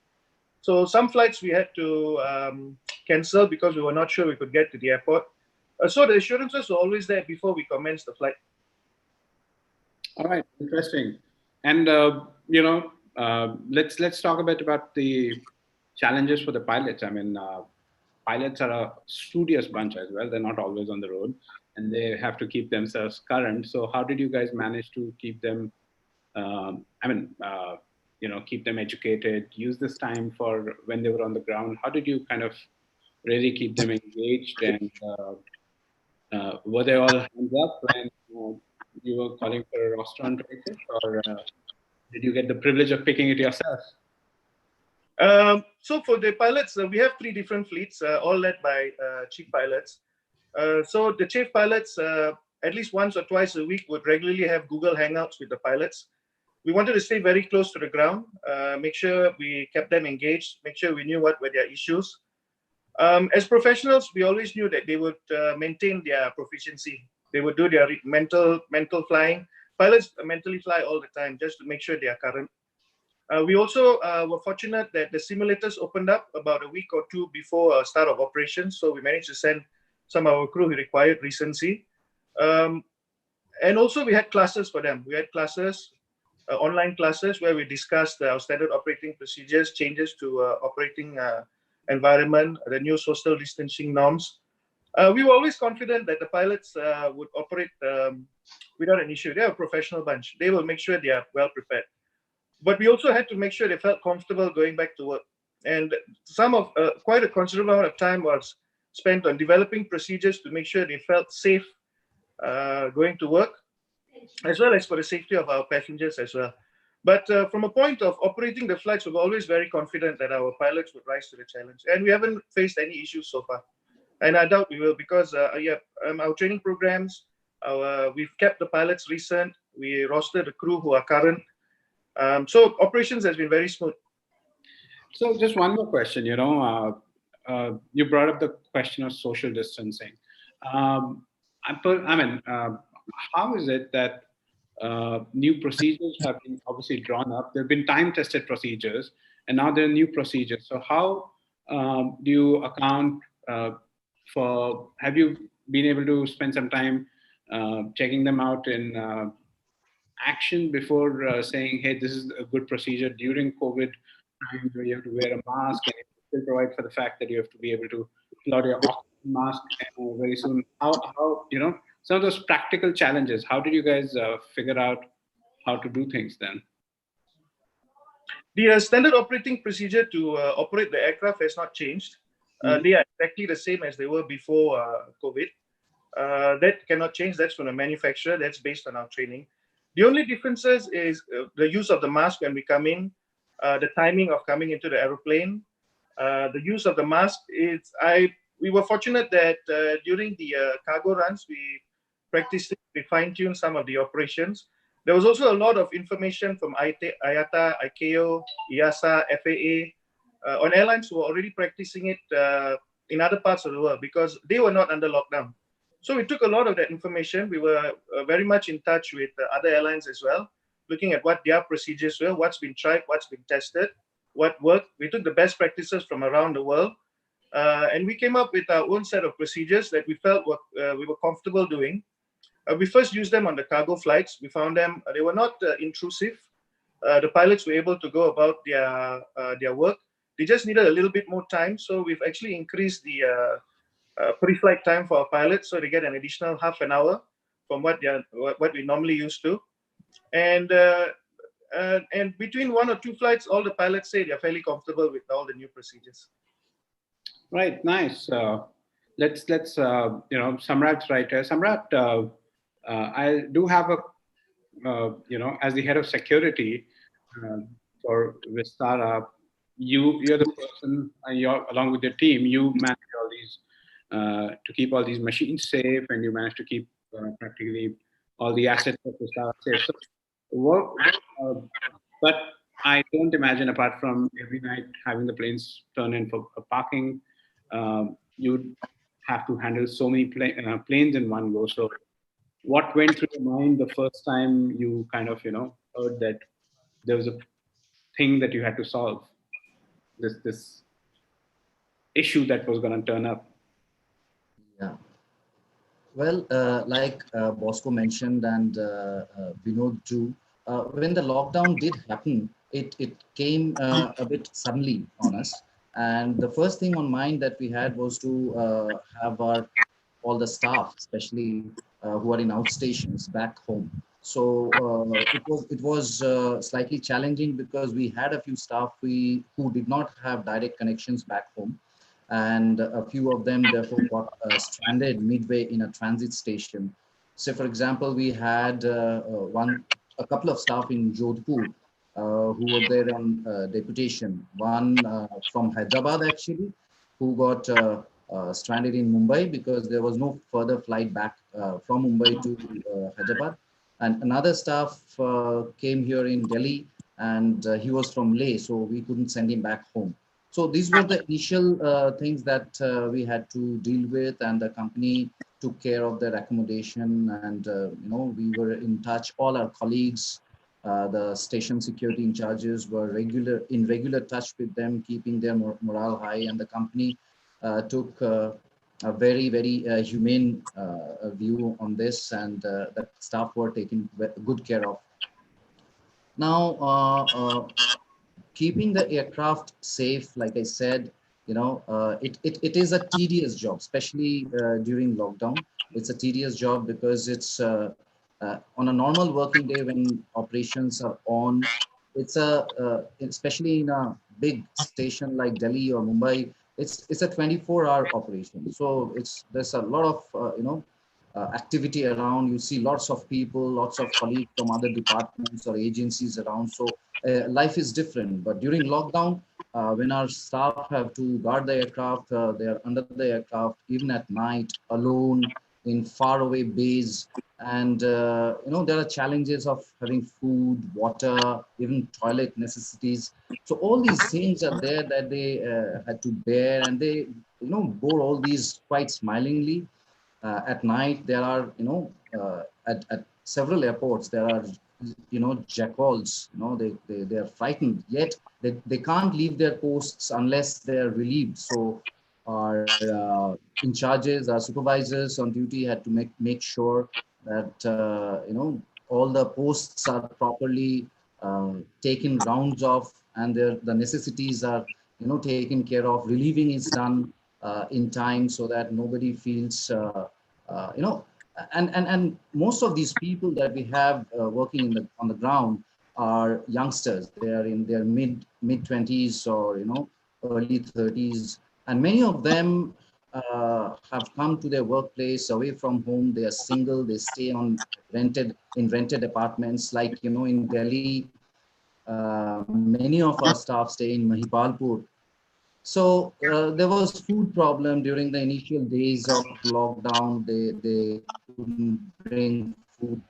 So some flights we had to cancel because we were not sure we could get to the airport. So the assurances were always there before we commenced the flight. All right, interesting. And let's talk a bit about the challenges for the pilots. I mean, pilots are a studious bunch as well. They're not always on the road, and they have to keep themselves current. So how did you guys manage to keep them? Keep them educated. Use this time for when they were on the ground. How did you kind of really keep them engaged? And were they all hands up when you were calling for a roster on basis, or did you get the privilege of picking it yourself? So for the pilots, we have 3 different fleets, all led by chief pilots. So the chief pilots, at least once or twice a week, would regularly have Google Hangouts with the pilots. We wanted to stay very close to the ground, make sure we kept them engaged, make sure we knew what were their issues. As professionals, we always knew that they would maintain their proficiency. They would do their mental flying. Pilots mentally fly all the time just to make sure they are current. We also were fortunate that the simulators opened up about a week or 2 before start of operations. So we managed to send some of our crew who required recency. And also we had classes for them. We had classes online classes where we discussed our standard operating procedures, changes to operating environment, the new social distancing norms. We were always confident that the pilots would operate without an issue. They're a professional bunch. They will make sure they are well prepared. But we also had to make sure they felt comfortable going back to work. And quite a considerable amount of time was spent on developing procedures to make sure they felt safe going to work, as well as for the safety of our passengers as well. But from a point of operating the flights, we were always very confident that our pilots would rise to the challenge. And we haven't faced any issues so far. And I doubt we will, because our training programs, we've kept the pilots recent. We rostered the crew who are current. So operations has been very smooth. So just one more question. You brought up the question of social distancing. How is it that new procedures have been obviously drawn up? There have been time-tested procedures, and now there are new procedures. So how do you account for? Have you been able to spend some time checking them out in action before saying, "Hey, this is a good procedure during COVID times where you have to wear a mask and it still provide for the fact that you have to be able to pull out your oxygen mask very soon." How some of those practical challenges? How did you guys figure out how to do things then? The standard operating procedure to operate the aircraft has not changed. They are exactly the same as they were before COVID. That cannot change. That's from the manufacturer. That's based on our training. The only differences is the use of the mask when we come in, the timing of coming into the aeroplane, the use of the mask. We were fortunate that during the cargo runs, we fine-tuned some of the operations. There was also a lot of information from IATA, ICAO, EASA, FAA, on airlines who were already practicing it in other parts of the world because they were not under lockdown. So we took a lot of that information. We were very much in touch with other airlines as well, looking at what their procedures were, what's been tried, what's been tested, what worked. We took the best practices from around the world, and we came up with our own set of procedures that we felt we were comfortable doing. We first used them on the cargo flights. We found they were not intrusive. The pilots were able to go about their work. They just needed a little bit more time, so we've actually increased the pre-flight time for our pilots, so they get an additional half an hour from what we normally used to. And between one or two flights, all the pilots say they're fairly comfortable with all the new procedures. Right, nice. Let's Samrat's right here. Samrat, I do have as the head of security for Vistara, you're the person, along with your team, you manage all these to keep all these machines safe, and you manage to keep practically all the assets of Vistara safe. So, but I don't imagine, apart from every night having the planes turn in for parking, you'd have to handle so many planes in one go. So what went through your mind the first time you kind of, heard that there was a thing that you had to solve, this issue that was going to turn up? Yeah. Well, like Bosco mentioned and Vinod too, when the lockdown did happen, it came a bit suddenly on us. And the first thing on mind that we had was to have all the staff, especially who are in outstations, back home. So it was slightly challenging because we had a few staff who did not have direct connections back home, and a few of them therefore got stranded midway in a transit station. So, for example, we had a couple of staff in Jodhpur who were there on deputation. One from Hyderabad actually, who got stranded in Mumbai because there was no further flight back from Mumbai to Hyderabad. And another staff came here in Delhi, and he was from Leh, so we couldn't send him back home. So these were the initial things that we had to deal with, and the company took care of their accommodation. And we were in touch. All our colleagues, the station security in charges, were in regular touch with them, keeping their morale high. And the company took a very, very humane view on this, and the staff were taken good care of. Now, keeping the aircraft safe, like I said, it is a tedious job, especially during lockdown. It's a tedious job because it's on a normal working day when operations are on. Especially in a big station like Delhi or Mumbai, it's a 24-hour operation. So there's a lot of activity around. You see lots of people, lots of colleagues from other departments or agencies around. So life is different. But during lockdown, when our staff have to guard the aircraft, they are under the aircraft, even at night, alone in faraway bays. And there are challenges of having food, water, even toilet necessities. So all these things are there that they had to bear, and they bore all these quite smilingly. At night, there are at several airports there are jackals. They are frightened, yet they can't leave their posts unless they are relieved. So our in charges, our supervisors on duty had to make sure that all the posts are properly taken rounds of, and the necessities are taken care of. Relieving is done in time so that nobody feels uh, you know and most of these people that we have working on the ground are youngsters. They are in their mid 20s, or early 30s, and many of them have come to their workplace away from home. They are single. They stay rented apartments, like in Delhi. Many of our staff stay in Mahipalpur. So there was food problem during the initial days of lockdown. They couldn't bring food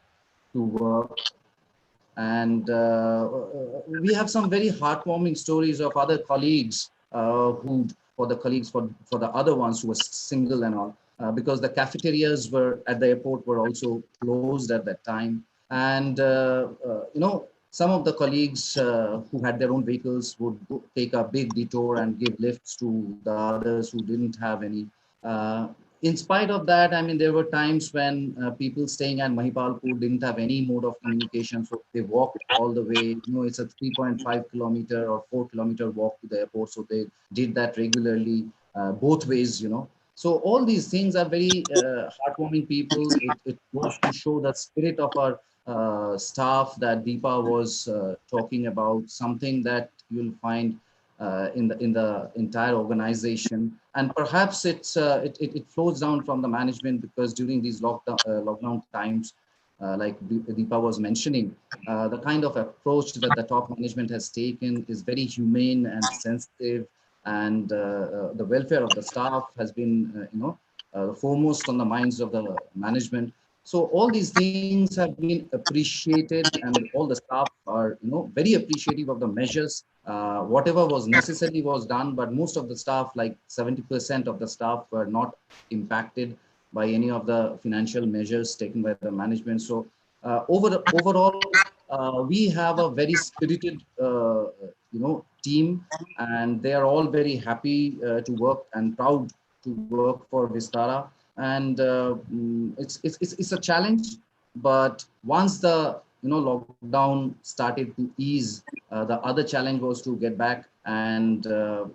to work, and we have some very heartwarming stories of other colleagues who for the colleagues for the other ones who were single and all, because the cafeterias were at the airport were also closed at that time. And some of the colleagues who had their own vehicles would take a big detour and give lifts to the others who didn't have any. uh, in spite of that, I mean, there were times when people staying at Mahipalpur didn't have any mode of communication, so they walked all the way. It's a 3.5 kilometer or 4 kilometer walk to the airport, so they did that regularly, both ways. So all these things are very heartwarming people. It goes to show the spirit of our staff that Deepa was talking about, something that you'll find in the entire organization. And perhaps it flows down from the management, because during these lockdown times, like Deepa was mentioning, the kind of approach that the top management has taken is very humane and sensitive, and the welfare of the staff has been foremost on the minds of the management. So all these things have been appreciated, and all the staff are very appreciative of the measures. Whatever was necessary was done, but most of the staff, like 70% of the staff, were not impacted by any of the financial measures taken by the management. So overall, we have a very spirited team, and they are all very happy to work and proud to work for Vistara. And it's a challenge, but once the lockdown started to ease, the other challenge was to get back to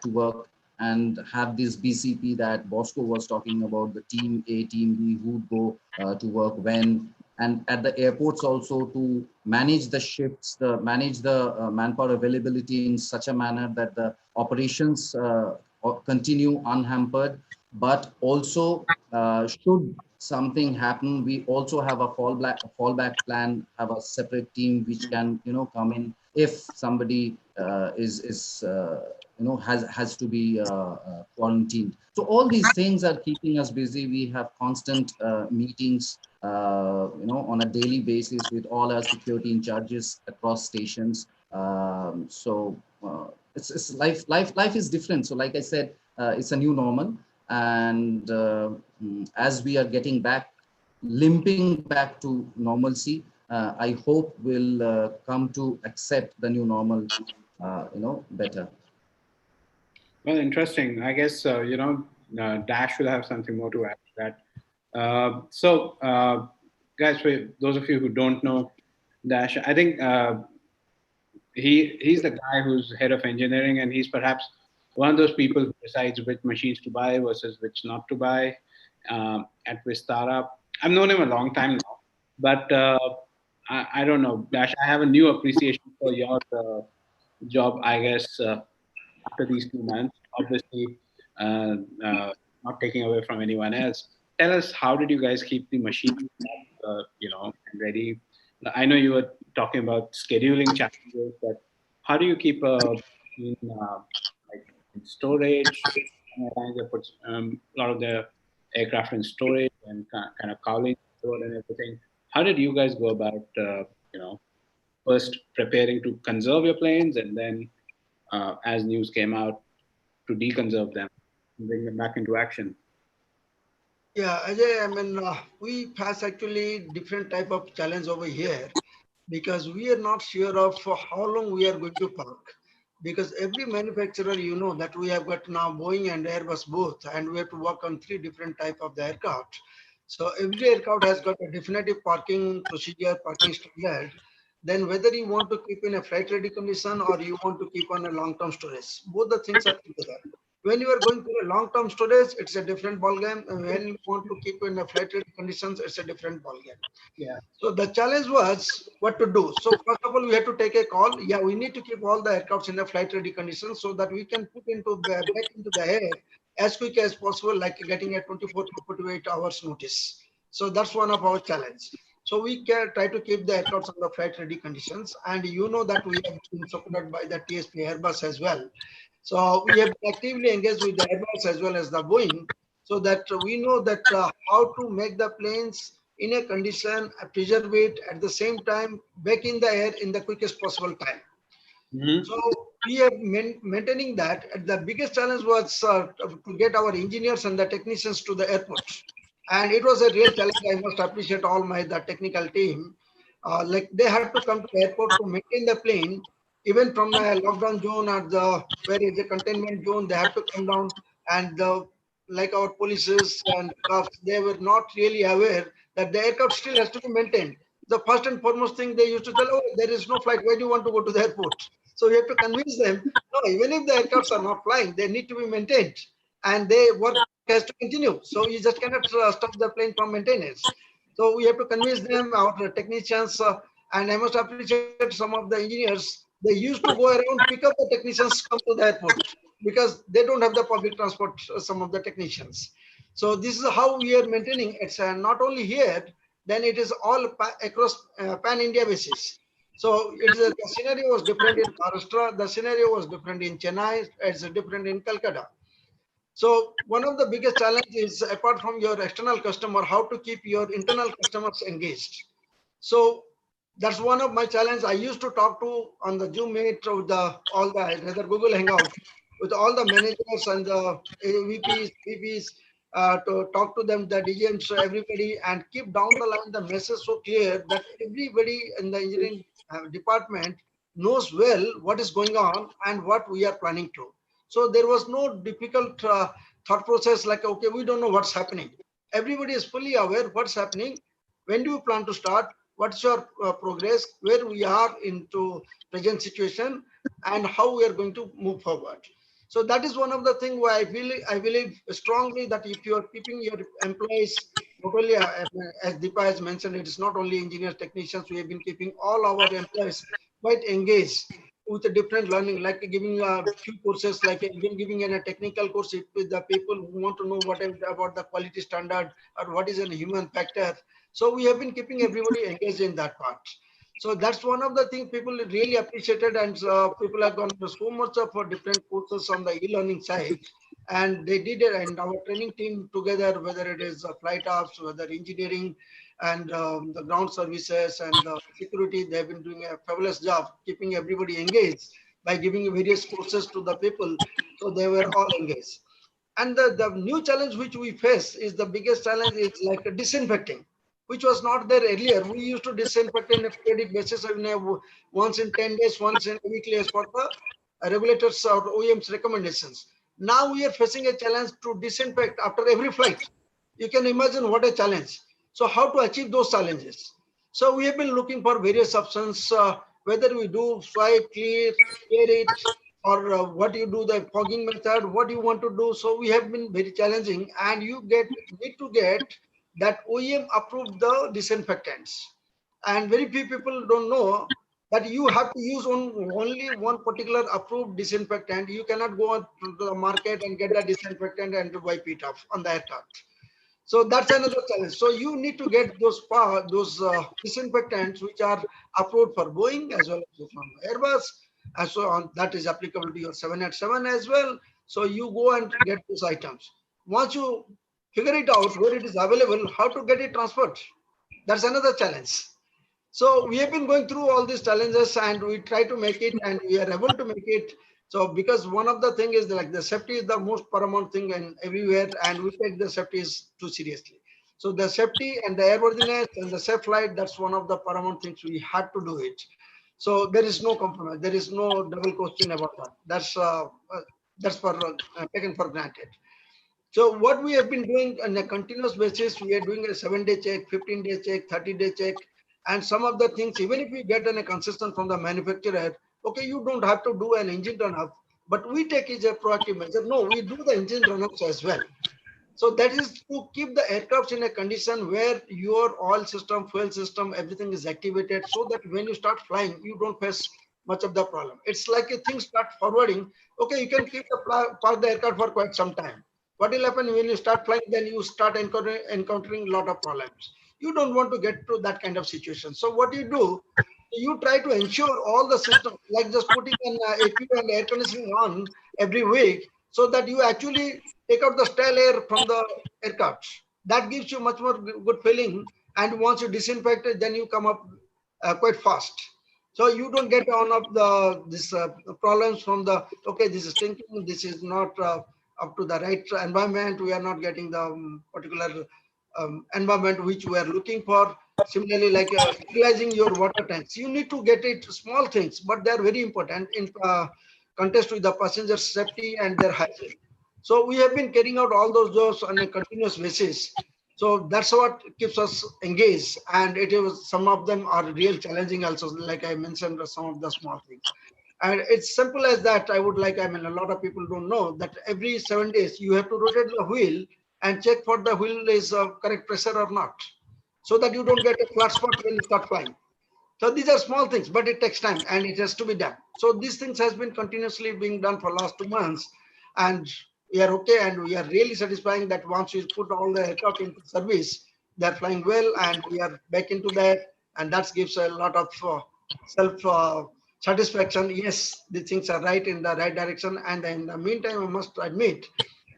work and have this BCP that Bosco was talking about, the team A, team B, who would go to work when, and at the airports also to manage the shifts, manage the manpower availability in such a manner that the operations continue unhampered. But also, should something happen, we also have a fallback plan, have a separate team which can come in if somebody has to be quarantined. So all these things are keeping us busy. We have constant meetings on a daily basis with all our security in charges across stations. So it's life is different. So like I said, it's a new normal. And as we are getting back, limping back to normalcy, I hope we'll come to accept the new normal better. Well, interesting. I guess, Dash will have something more to add to that. Guys, for those of you who don't know, Dash. I think he's the guy who's head of engineering, and he's perhaps one of those people who decides which machines to buy versus which not to buy at Vistara. I've known him a long time now, but I don't know, Dash. I have a new appreciation for your job, I guess, after these 2 months. Obviously, uh, uh, not taking away from anyone else. Tell us, how did you guys keep the machine, and ready? I know you were talking about scheduling challenges, but how do you keep a machine like in storage? Airlines they put a lot of the aircraft in storage and kind of cowling and everything. How did you guys go about, you know, first preparing to conserve your planes, and then as news came out, to deconserve them and bring them back into action? Yeah, Ajay, I mean, we pass actually different type of challenge over here because we are not sure of for how long we are going to park. Because every manufacturer, you know, that we have got now Boeing and Airbus both, and we have to work on three different type of the aircraft. So every aircraft has got a definitive parking procedure, parking standard. Then whether you want to keep in a flight ready condition or you want to keep on a long-term storage, both the things are together. When you are going to a long-term storage, it's a different ballgame. And when you want to keep in a flight ready conditions, it's a different ballgame. Yeah. So the challenge was what to do. So first of all, we had to take a call. Yeah, we need to keep all the aircrafts in a flight ready condition so that we can put into back into the air as quick as possible, like getting a 24 to 48 hours notice. So that's one of our challenge. So we can try to keep the aircrafts on the flight ready conditions. And you know that we have been supported by the TSP Airbus as well. So we have actively engaged with the Airbus as well as the Boeing so that we know that how to make the planes in a condition, preserve it at the same time, back in the air in the quickest possible time. Mm-hmm. So we are maintaining that. And the biggest challenge was to get our engineers and the technicians to the airport. And it was a real challenge. I must appreciate all my the technical team. Like they had to come to the airport to maintain the plane, even from a lockdown zone or the where is the containment zone. They had to come down, and the like our polices and cops, they were not really aware that the aircraft still has to be maintained. The first and foremost thing they used to tell, oh, there is no flight. Why do you want to go to the airport? So we have to convince them, no, even if the aircrafts are not flying, they need to be maintained and their work has to continue. So you just cannot stop the plane from maintenance. So we have to convince them, our technicians, and I must appreciate some of the engineers. They used to go around, pick up the technicians, come to the airport because they don't have the public transport, some of the technicians. So this is how we are maintaining. It's not only here, then it is all across pan-India basis. So the scenario was different in Maharashtra, the scenario was different in Chennai, it's different in Calcutta. So one of the biggest challenges is apart from your external customer, how to keep your internal customers engaged. So that's one of my challenge. I used to talk to on the Zoom meet with all the rather Google Hangout with all the managers and the VPs, VPs to talk to them, the DGMs, everybody, and keep down the line the message so clear that everybody in the engineering department knows well what is going on and what we are planning to. So there was no difficult thought process like, okay, we don't know what's happening. Everybody is fully aware what's happening. When do you plan to start? What's your progress? Where we are into present situation and how we are going to move forward. So that is one of the things where I believe strongly that if you are keeping your employees, not only as Deepa has mentioned, it is not only engineers, technicians, we have been keeping all our employees quite engaged with a different learning, like giving a few courses, like even giving in a technical course with the people who want to know what about the quality standard or what is a human factor. So we have been keeping everybody engaged in that part. So that's one of the things people really appreciated, and people have gone to so much of different courses on the e-learning side, and they did it. And our training team together, whether it is flight ops, whether engineering, and the ground services and the security, they've been doing a fabulous job keeping everybody engaged by giving various courses to the people. So they were all engaged. And the new challenge which we face is the biggest challenge is like disinfecting, which was not there earlier. We used to disinfect on a periodic basis, once in 10 days, once in weekly as per the regulators or OEM's recommendations. Now we are facing a challenge to disinfect after every flight. You can imagine what a challenge. So how to achieve those challenges? So we have been looking for various options, whether we do swipe, clear it, or what you do the fogging method, what you want to do. So we have been very challenging, and you need to get that OEM approve the disinfectants. And very few people don't know that you have to use only one particular approved disinfectant. You cannot go on to the market and get the disinfectant and wipe it off on the aircraft. So that's another challenge. So you need to get those disinfectants which are approved for Boeing as well as from Airbus, and so on. That is applicable to your 787 as well. So you go and get those items. Once you figure it out where it is available, how to get it transferred. That's another challenge. So we have been going through all these challenges and we try to make it and we are able to make it. So because one of the thing is like the safety is the most paramount thing and everywhere and we take the safety is too seriously. So the safety and the airworthiness and the safe flight, that's one of the paramount things we had to do it. So there is no compromise. There is no double question about that. That's for taken for granted. So what we have been doing on a continuous basis, we are doing a 7-day check, 15-day check, 30-day check, and some of the things, even if we get a consistent from the manufacturer, okay, you don't have to do an engine run up, but we take it as a proactive measure. No, we do the engine run ups as well. So that is to keep the aircraft in a condition where your oil system, fuel system, everything is activated so that when you start flying, you don't face much of the problem. It's like a thing start forwarding. Okay, you can keep the park the aircraft for quite some time. What will happen when you start flying? Then you start encountering a lot of problems. You don't want to get to that kind of situation. So what you do, you try to ensure all the system, like just putting an APU and air conditioning on every week, so that you actually take out the stale air from the aircraft. That gives you much more good feeling. And once you disinfect it, then you come up quite fast. So you don't get on of the this problems from the okay, this is stinking, this is not up to the right environment. We are not getting the particular environment which we are looking for. Similarly, like utilizing your water tanks, you need to get it small things, but they are very important in contest with the passenger safety and their hygiene. So we have been carrying out all those jobs on a continuous basis. So that's what keeps us engaged. And it is some of them are real challenging also, like I mentioned, some of the small things. And it's simple as that. I would like, I mean, a lot of people don't know that every 7 days you have to rotate the wheel and check for the wheel is correct pressure or not, so that you don't get a flat spot when you start flying. So these are small things, but it takes time and it has to be done. So these things has been continuously being done for last 2 months, and we are okay, and we are really satisfying that once we put all the aircraft into service, they're flying well, and we are back into that, and that gives a lot of self satisfaction. Yes, the things are right in the right direction, and in the meantime, I must admit,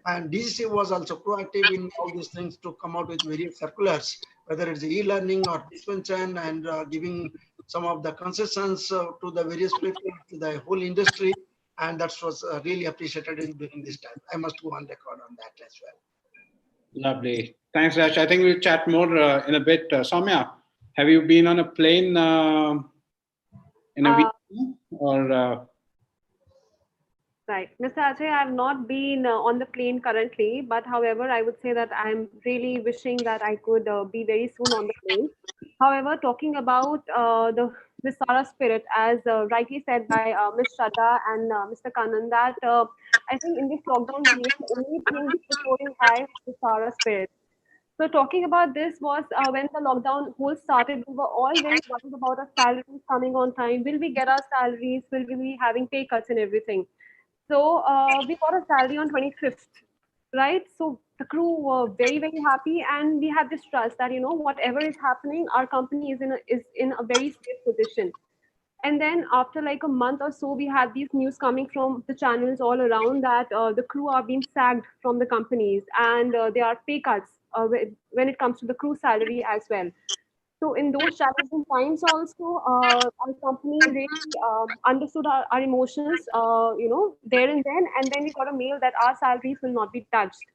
and DGC was also proactive in all these things to come out with various circulars, whether it's e-learning or dispensation and giving some of the concessions to the various people, to the whole industry. And that was really appreciated during this time. I must go on record on that as well. Lovely. Thanks, Rash. I think we'll chat more in a bit. Soumya, have you been on a plane in a week or? Right. Mr. Ajay, I have not been on the plane currently, but however, I would say that I'm really wishing that I could be very soon on the plane. However, talking about the Vistara spirit, as rightly said by Ms. Shraddha and Mr. Kannan, that I think in this lockdown period, the only thing which is holding high is Vistara spirit. So talking about this was when the lockdown whole started, we were all very worried about our salaries coming on time. Will we get our salaries? Will we be having pay cuts and everything? So we got a salary on 25th, right? So the crew were very, very happy, and we had this trust that whatever is happening, our company is in a very safe position. And then after like a month or so, we had these news coming from the channels all around that the crew are being sacked from the companies, and there are pay cuts when it comes to the crew salary as well. So in those challenging times also, our company really understood our emotions, there and then. And then we got a mail that our salaries will not be touched.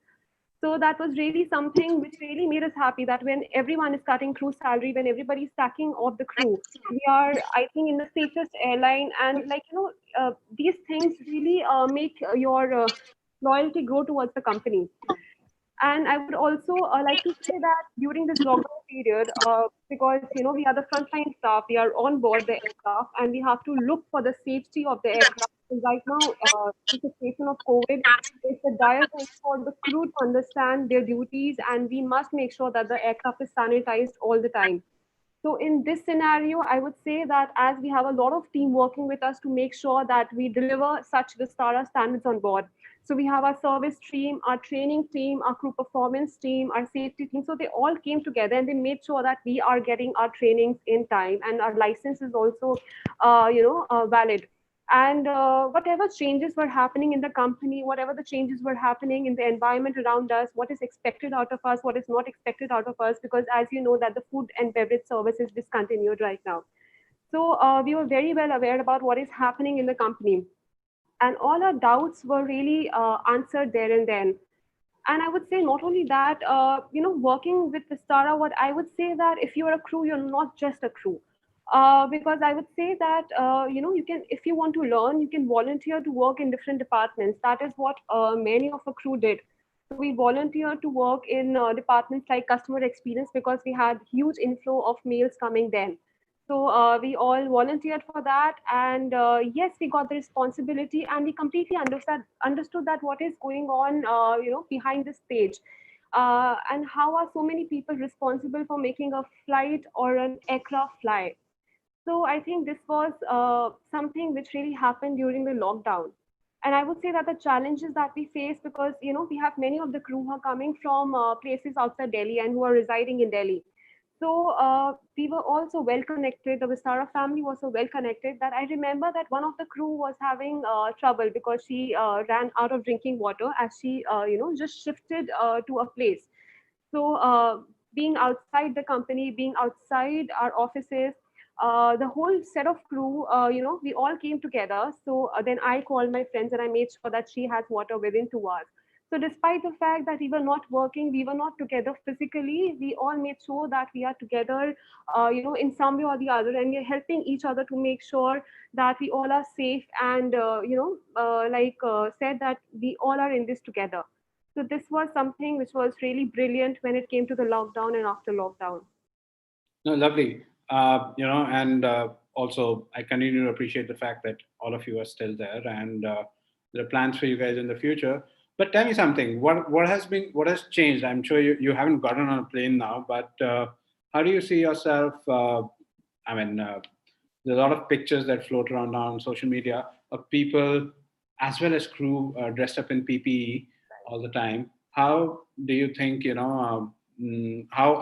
So that was really something which really made us happy, that when everyone is cutting crew salary, when everybody's stacking off the crew, we are, I think, in the safest airline. And these things really make your loyalty grow towards the company. And I would also like to say that during this lockdown period, because we are the frontline staff, we are on board the aircraft, and we have to look for the safety of the aircraft. And right now, in the situation of COVID, it's a dire time for the crew to understand their duties, and we must make sure that the aircraft is sanitized all the time. So in this scenario, I would say that as we have a lot of team working with us to make sure that we deliver such Vistara standards on board. So we have our service team, our training team, our crew performance team, our safety team. So they all came together and they made sure that we are getting our trainings in time and our license is also, valid. And whatever changes were happening in the company, whatever the changes were happening in the environment around us, what is expected out of us, what is not expected out of us, because as you know that the food and beverage service is discontinued right now. So we were very well aware about what is happening in the company, and all our doubts were really answered there and then. And I would say not only that, working with Vistara, what I would say that if you're a crew, you're not just a crew. Because I would say that, you can, if you want to learn, you can volunteer to work in different departments. That is what many of our crew did. So we volunteered to work in departments like customer experience because we had huge inflow of mails coming then. So we all volunteered for that, and yes, we got the responsibility, and we completely understood that what is going on, behind the stage, and how are so many people responsible for making a flight or an aircraft fly. So I think this was something which really happened during the lockdown. And I would say that the challenges that we face, because we have many of the crew who are coming from places outside Delhi and who are residing in Delhi. So we were also well connected. The Vistara family was so well connected that I remember that one of the crew was having trouble because she ran out of drinking water as she, just shifted to a place. So being outside the company, being outside our offices, the whole set of crew, we all came together. So then I called my friends and I made sure that she has water within 2 hours. So despite the fact that we were not working, we were not together physically, we all made sure that we are together, in some way or the other, and we are helping each other to make sure that we all are safe and, said that we all are in this together. So this was something which was really brilliant when it came to the lockdown and after lockdown. No, lovely. And also I continue to appreciate the fact that all of you are still there, and there are plans for you guys in the future. But tell me something. What has changed? I'm sure you haven't gotten on a plane now, but how do you see yourself? I mean, there's a lot of pictures that float around now on social media of people as well as crew dressed up in PPE all the time. How do you think, how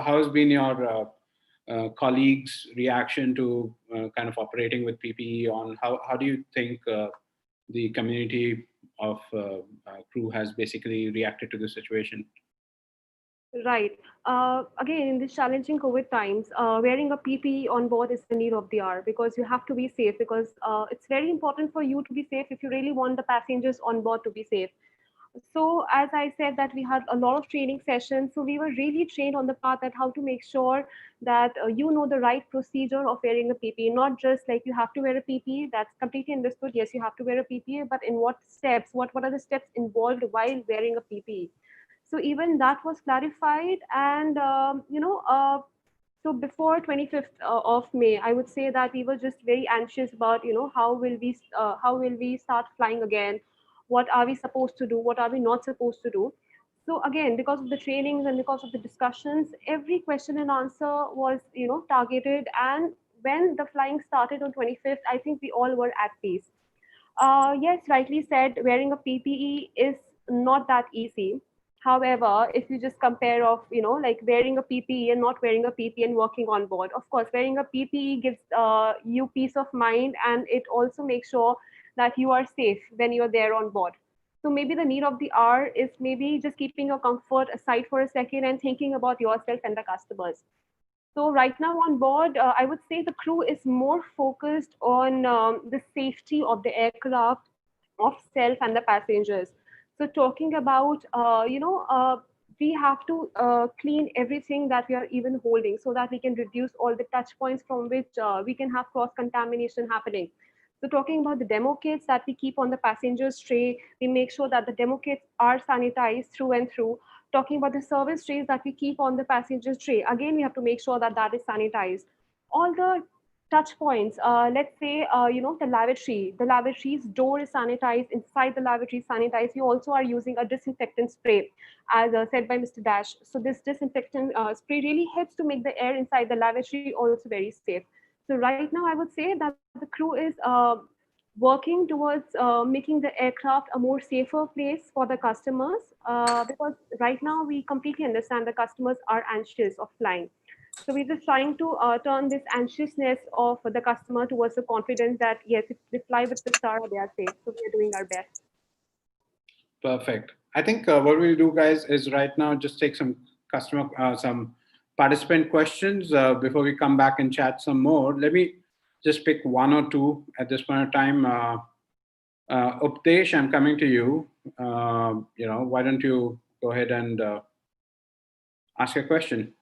has been your colleagues' reaction to kind of operating with PPE on? How do you think the community of crew has basically reacted to the situation? Right. Again, in these challenging COVID times, wearing a PPE on board is the need of the hour because you have to be safe. Because it's very important for you to be safe if you really want the passengers on board to be safe. So as I said that we had a lot of training sessions, so we were really trained on the path that how to make sure that you know the right procedure of wearing a PPE, not just like you have to wear a PPE. That's completely understood. Yes, you have to wear a PPE, but in what steps? What are the steps involved while wearing a PPE? So even that was clarified, and so before 25th of May, I would say that we were just very anxious about, how will we start flying again? What are we supposed to do? What are we not supposed to do? So again, because of the trainings and because of the discussions, every question and answer was, targeted. And when the flying started on 25th, I think we all were at peace. Yes, rightly said, wearing a PPE is not that easy. However, if you just compare of, like wearing a PPE and not wearing a PPE and working on board, of course, wearing a PPE gives you peace of mind, and it also makes sure that you are safe when you're there on board. So maybe the need of the hour is maybe just keeping your comfort aside for a second and thinking about yourself and the customers. So right now on board, I would say the crew is more focused on the safety of the aircraft, of self and the passengers. So talking about, we have to clean everything that we are even holding so that we can reduce all the touch points from which we can have cross contamination happening. So talking about the demo kits that we keep on the passenger's tray, we make sure that the demo kits are sanitized through and through. talking about the service trays that we keep on the passenger tray, again, we have to make sure that that is sanitized. All the touch points, let's say, the lavatory's door is sanitized, inside the lavatory is sanitized. You also are using a disinfectant spray, as said by Mr. Dash. So this disinfectant spray really helps to make the air inside the lavatory also very safe. So right now, I would say that the crew is working towards making the aircraft a more safer place for the customers, because right now we completely understand the customers are anxious of flying. So we're just trying to turn this anxiousness of the customer towards the confidence that yes, if they fly with Vistara, they are safe. So we are doing our best. Perfect. I think what we'll do, guys, is right now just take some some participant questions before we come back and chat some more. Let me just pick one or two at this point of time. Updesh, I'm coming to you. Why don't you go ahead and ask a question?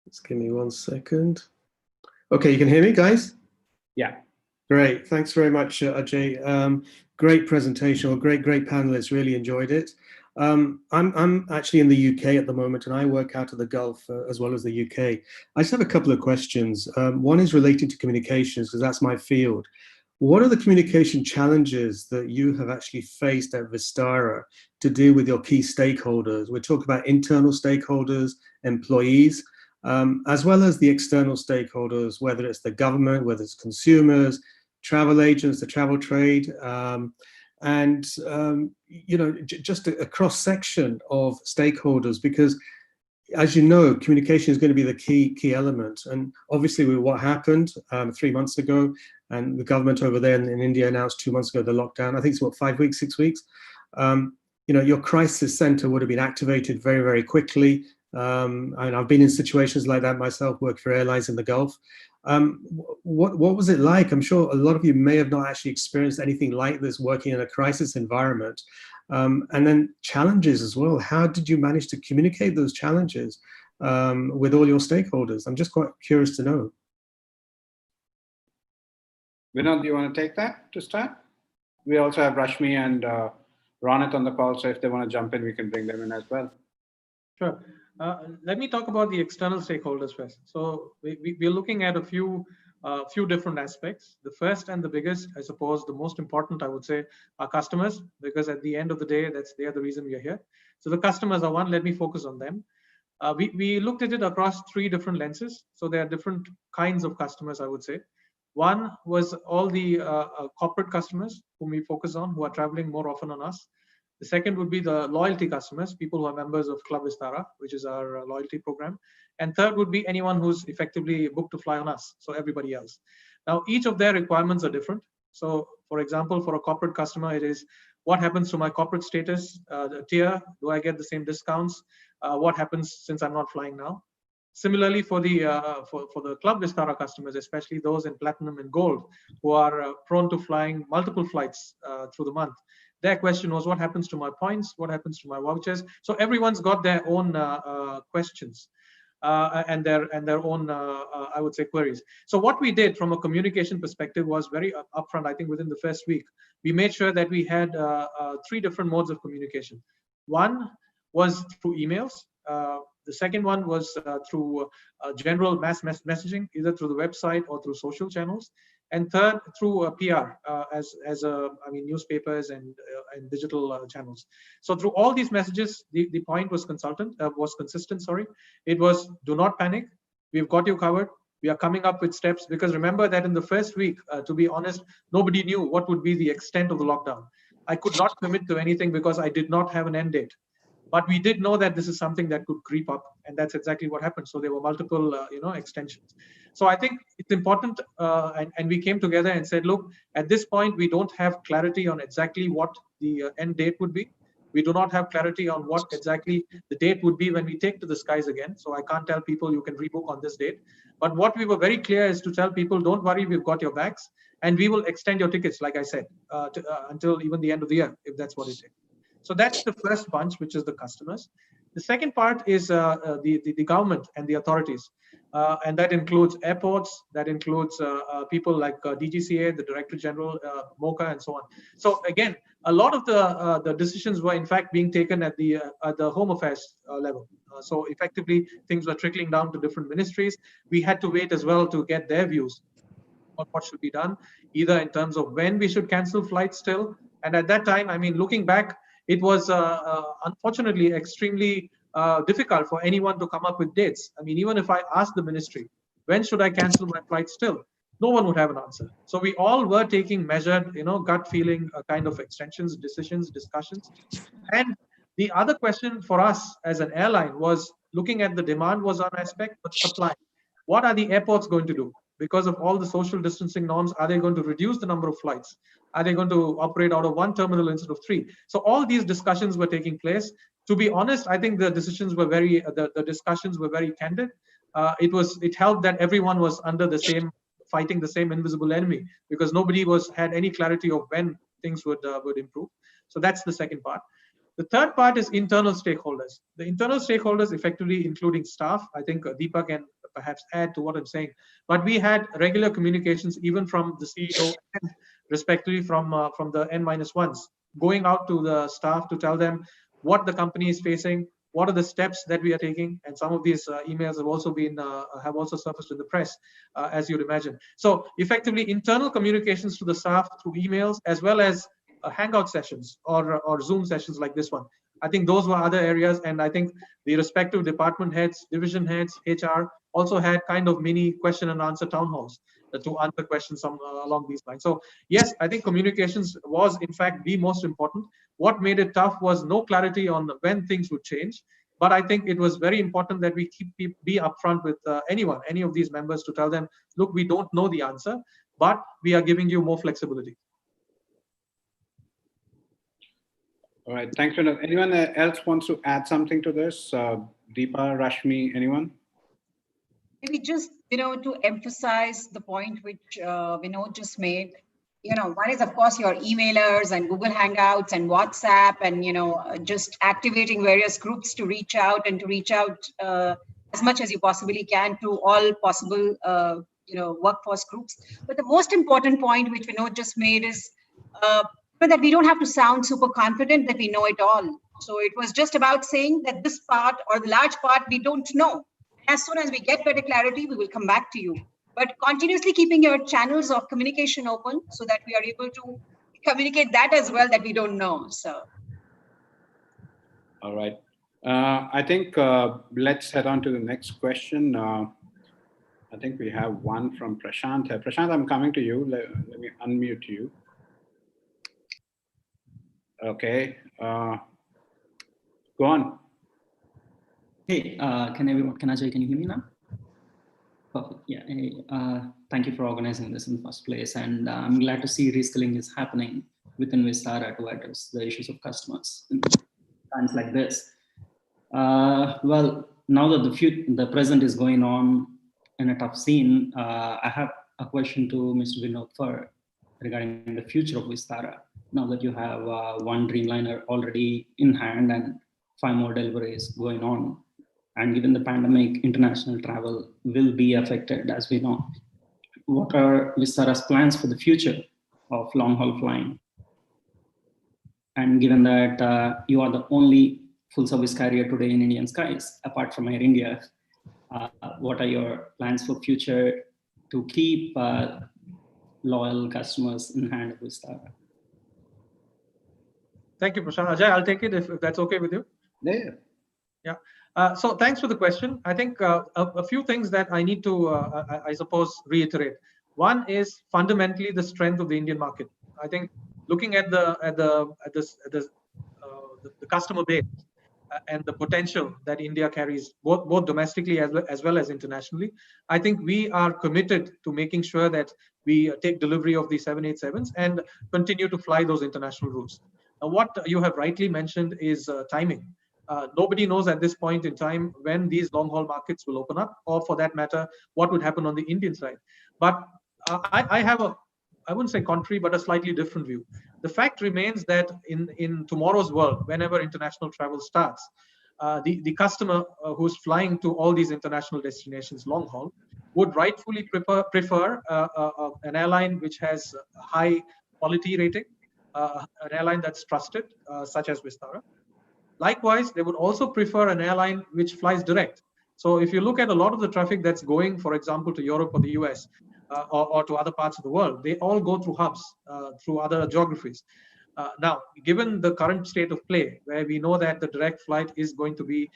Just give me 1 second. Okay, you can hear me, guys? Yeah. Great. Thanks very much, Ajay. Great presentation, or great panelists. Really enjoyed it. I'm actually in the UK at the moment, and I work out of the Gulf as well as the UK. I just have a couple of questions. One is related to communications, because that's my field. What are the communication challenges that you have actually faced at Vistara to deal with your key stakeholders? We're talking about internal stakeholders, employees, as well as the external stakeholders, whether it's the government, whether it's consumers, travel agents, the travel trade, just a cross section of stakeholders, because as you know, communication is going to be the key element. And obviously with what happened 3 months ago, and the government over there in India announced 2 months ago the lockdown, I think it's what, 5 weeks, 6 weeks. Your crisis center would have been activated very, very quickly. And I've been in situations like that myself, worked for airlines in the Gulf. What was it like? I'm sure a lot of you may have not actually experienced anything like this working in a crisis environment. And then challenges as well. How did you manage to communicate those challenges with all your stakeholders? I'm just quite curious to know. Vinod, do you want to take that to start? We also have Rashmi and Ronit on the call, so if they want to jump in, we can bring them in as well. Sure. Let me talk about the external stakeholders first. So we're looking at a few different aspects. The first and the biggest, I suppose, the most important, I would say, are customers, because at the end of the day, they are the reason we are here. So the customers are one. Let me focus on them. We looked at it across 3 different lenses. So there are different kinds of customers, I would say. One was all the corporate customers whom we focus on, who are traveling more often on us. The second would be the loyalty customers, people who are members of Club Vistara, which is our loyalty program. And third would be anyone who's effectively booked to fly on us, so everybody else. Now, each of their requirements are different. So, for example, for a corporate customer, it is what happens to my corporate status, the tier, do I get the same discounts? What happens since I'm not flying now? Similarly, for the Club Vistara customers, especially those in Platinum and Gold, who are prone to flying multiple flights through the month, their question was, what happens to my points? What happens to my vouchers? So everyone's got their own questions and their own, I would say, queries. So what we did from a communication perspective was very upfront. I think within the first week, we made sure that we had 3 different modes of communication. One was through emails. The second one was through general mass messaging, either through the website or through social channels. And third, through PR, newspapers and digital channels. So through all these messages, the point was consistent. It was, do not panic. We've got you covered. We are coming up with steps, because remember that in the first week, to be honest, nobody knew what would be the extent of the lockdown. I could not commit to anything because I did not have an end date. But we did know that this is something that could creep up, and that's exactly what happened. So there were multiple, extensions. So I think it's important, and we came together and said, look, at this point, we don't have clarity on exactly what the end date would be. We do not have clarity on what exactly the date would be when we take to the skies again. So I can't tell people you can rebook on this date. But what we were very clear is to tell people, don't worry, we've got your bags, and we will extend your tickets, like I said, until even the end of the year, if that's what it takes. So that's the first bunch, which is the customers. The second part is the government and the authorities. and that includes airports, that includes people like DGCA, the Director General, MOCA, and so on. So again, a lot of the decisions were in fact being taken at the Home Affairs level. So effectively, things were trickling down to different ministries. We had to wait as well to get their views on what should be done, either in terms of when we should cancel flights still. And at that time, I mean, looking back, it was unfortunately extremely difficult for anyone to come up with dates. I mean, even if I asked the ministry, when should I cancel my flight still? No one would have an answer. So we all were taking measured, gut feeling kind of extensions, decisions, discussions. And the other question for us as an airline was looking at the demand was one aspect, but supply. What are the airports going to do? Because of all the social distancing norms, are they going to reduce the number of flights? Are they going to operate out of one terminal instead of three? So all these discussions were taking place. To be honest, I think the decisions were the discussions were very candid. It helped that everyone was under the same, fighting the same invisible enemy, because nobody had any clarity of when things would improve. So that's the second part. The third part is internal stakeholders. The internal stakeholders, effectively including staff. I think Deepa can perhaps add to what I'm saying. But we had regular communications, even from the CEO and respectively from the N-1s, going out to the staff to tell them what the company is facing, what are the steps that we are taking, and some of these emails have also surfaced in the press, as you'd imagine. So effectively, internal communications to the staff through emails, as well as hangout sessions or Zoom sessions like this one. I think those were other areas, and I think the respective department heads, division heads, HR also had kind of mini question and answer town halls to answer questions along these lines. So yes, I think communications was in fact the most important. What made it tough was no clarity on when things would change. But I think it was very important that we be upfront with any of these members to tell them, look, we don't know the answer, but we are giving you more flexibility. All right, thanks for that. Anyone else wants to add something to this? Deepa, Rashmi, anyone? Maybe just, to emphasize the point which Vinod just made, one is, of course, your emailers and Google Hangouts and WhatsApp and, just activating various groups to reach out as much as you possibly can to all possible, workforce groups. But the most important point which Vinod just made is that we don't have to sound super confident that we know it all. So it was just about saying that this part or the large part we don't know. As soon as we get better clarity, we will come back to you. But continuously keeping your channels of communication open so that we are able to communicate that as well that we don't know. So. All right. I think let's head on to the next question. I think we have one from Prashant. Prashant, I'm coming to you. Let me unmute you. Okay. Go on. Hey, can you hear me now? Perfect. Yeah. Hey, thank you for organizing this in the first place. And I'm glad to see reskilling is happening within Vistara to address the issues of customers in times like this. Well, now that the present is going on in a tough scene, I have a question to Mr. Vinod regarding the future of Vistara. Now that you have one Dreamliner already in hand and 5 more deliveries going on, and given the pandemic, international travel will be affected, as we know. What are Vistara's plans for the future of long-haul flying? And given that you are the only full-service carrier today in Indian skies, apart from Air India, what are your plans for future to keep loyal customers in hand of Vistara? Thank you, Prashant. Ajay, I'll take it if that's okay with you. Yeah. Yeah. So thanks for the question. I think a few things that I need to, I suppose, reiterate. One is fundamentally the strength of the Indian market. I think looking at the customer base and the potential that India carries, both domestically as well as internationally, I think we are committed to making sure that we take delivery of the 787s and continue to fly those international routes. Now, what you have rightly mentioned is timing. Nobody knows at this point in time when these long-haul markets will open up, or for that matter, what would happen on the Indian side. But I have I wouldn't say contrary, but a slightly different view. The fact remains that in tomorrow's world, whenever international travel starts, the customer who's flying to all these international destinations long haul would rightfully prefer an airline which has a high quality rating, an airline that's trusted, such as Vistara. Likewise, they would also prefer an airline which flies direct. So if you look at a lot of the traffic that's going, for example, to Europe or the US, or to other parts of the world, they all go through hubs, through other geographies. Now, given the current state of play, where we know that the direct flight is going to be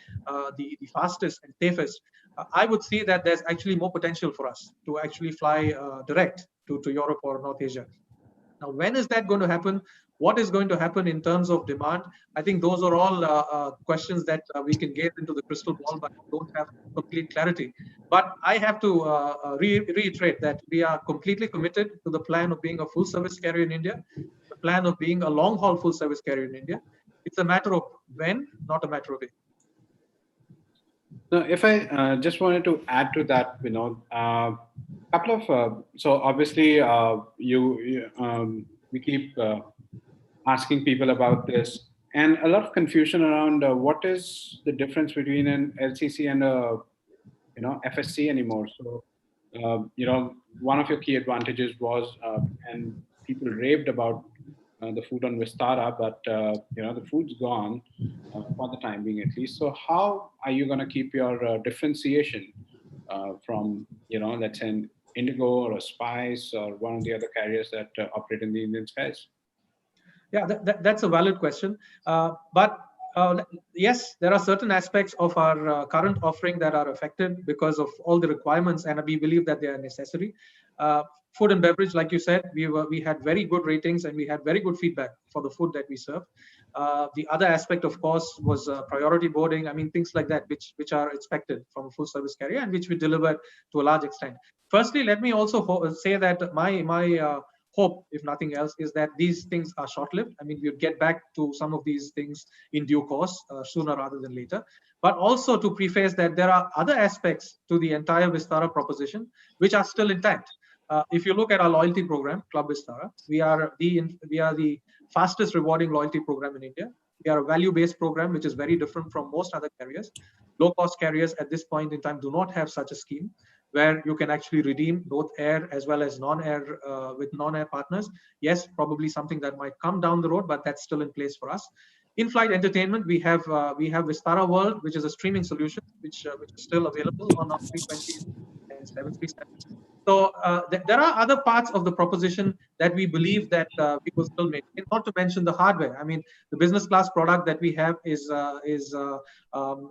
the fastest and safest, I would see that there's actually more potential for us to actually fly direct to Europe or North Asia. Now, when is that going to happen? What is going to happen in terms of demand? I think those are all questions that we can get into the crystal ball, but don't have complete clarity. But I have to reiterate that we are completely committed to the plan of being a full service carrier in India, the plan of being a long haul full service carrier in India. It's a matter of when, not a matter of if. Now, if I just wanted to add to that, couple of so obviously we keep asking people about this, and a lot of confusion around what is the difference between an LCC and a FSC anymore. So one of your key advantages was, and people raved about the food on Vistara, but the food's gone for the time being, at least. So how are you going to keep your differentiation from let's say an Indigo or a Spice or one of the other carriers that operate in the Indian skies? Yeah, that's a valid question. But yes, there are certain aspects of our current offering that are affected because of all the requirements, and we believe that they are necessary. Food and beverage, like you said, we had very good ratings and we had very good feedback for the food that we serve. The other aspect, of course, was priority boarding. I mean, things like that, which are expected from a full service carrier and which we delivered to a large extent. Firstly, let me also say that my hope, if nothing else, is that these things are short-lived. I mean, we'll get back to some of these things in due course, sooner rather than later. But also to preface that there are other aspects to the entire Vistara proposition which are still intact. If you look at our loyalty program, Club Vistara, we are the fastest rewarding loyalty program in India. We are a value-based program, which is very different from most other carriers. Low-cost carriers at this point in time do not have such a scheme, where you can actually redeem both air as well as non-air with non-air partners. Yes, probably something that might come down the road, but that's still in place for us. In-flight entertainment, we have Vistara World, which is a streaming solution, which is still available on our 320 and 737. So there are other parts of the proposition that we believe that we will still maintain. Not to mention the hardware. I mean, the business class product that we have is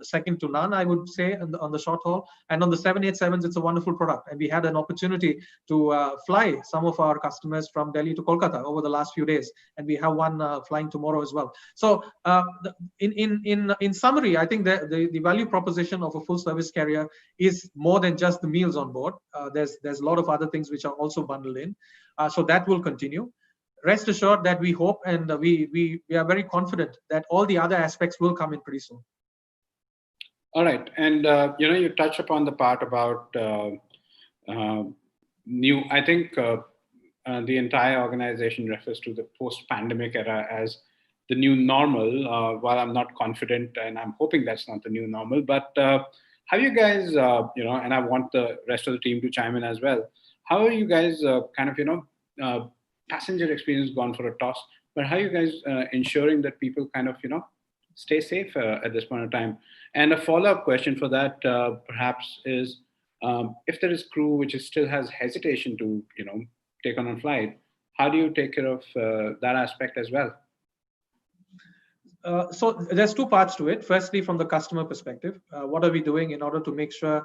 second to none, I would say, on the short haul. And on the 787s, it's a wonderful product. And we had an opportunity to fly some of our customers from Delhi to Kolkata over the last few days, and we have one flying tomorrow as well. So in summary, I think the value proposition of a full service carrier is more than just the meals on board. There's a lot of other things which are also bundled in. So that will continue. Rest assured that we hope and we are very confident that all the other aspects will come in pretty soon. All right. And, you touch upon the part about new, I think the entire organization refers to the post-pandemic era as the new normal, while I'm not confident and I'm hoping that's not the new normal, but have you guys, and I want the rest of the team to chime in as well. How are you guys passenger experience gone for a toss, but how are you guys ensuring that people stay safe at this point in time? And a follow-up question for that perhaps is, if there is crew which still has hesitation to, take on a flight, how do you take care of that aspect as well? So there's two parts to it. Firstly, from the customer perspective, what are we doing in order to make sure,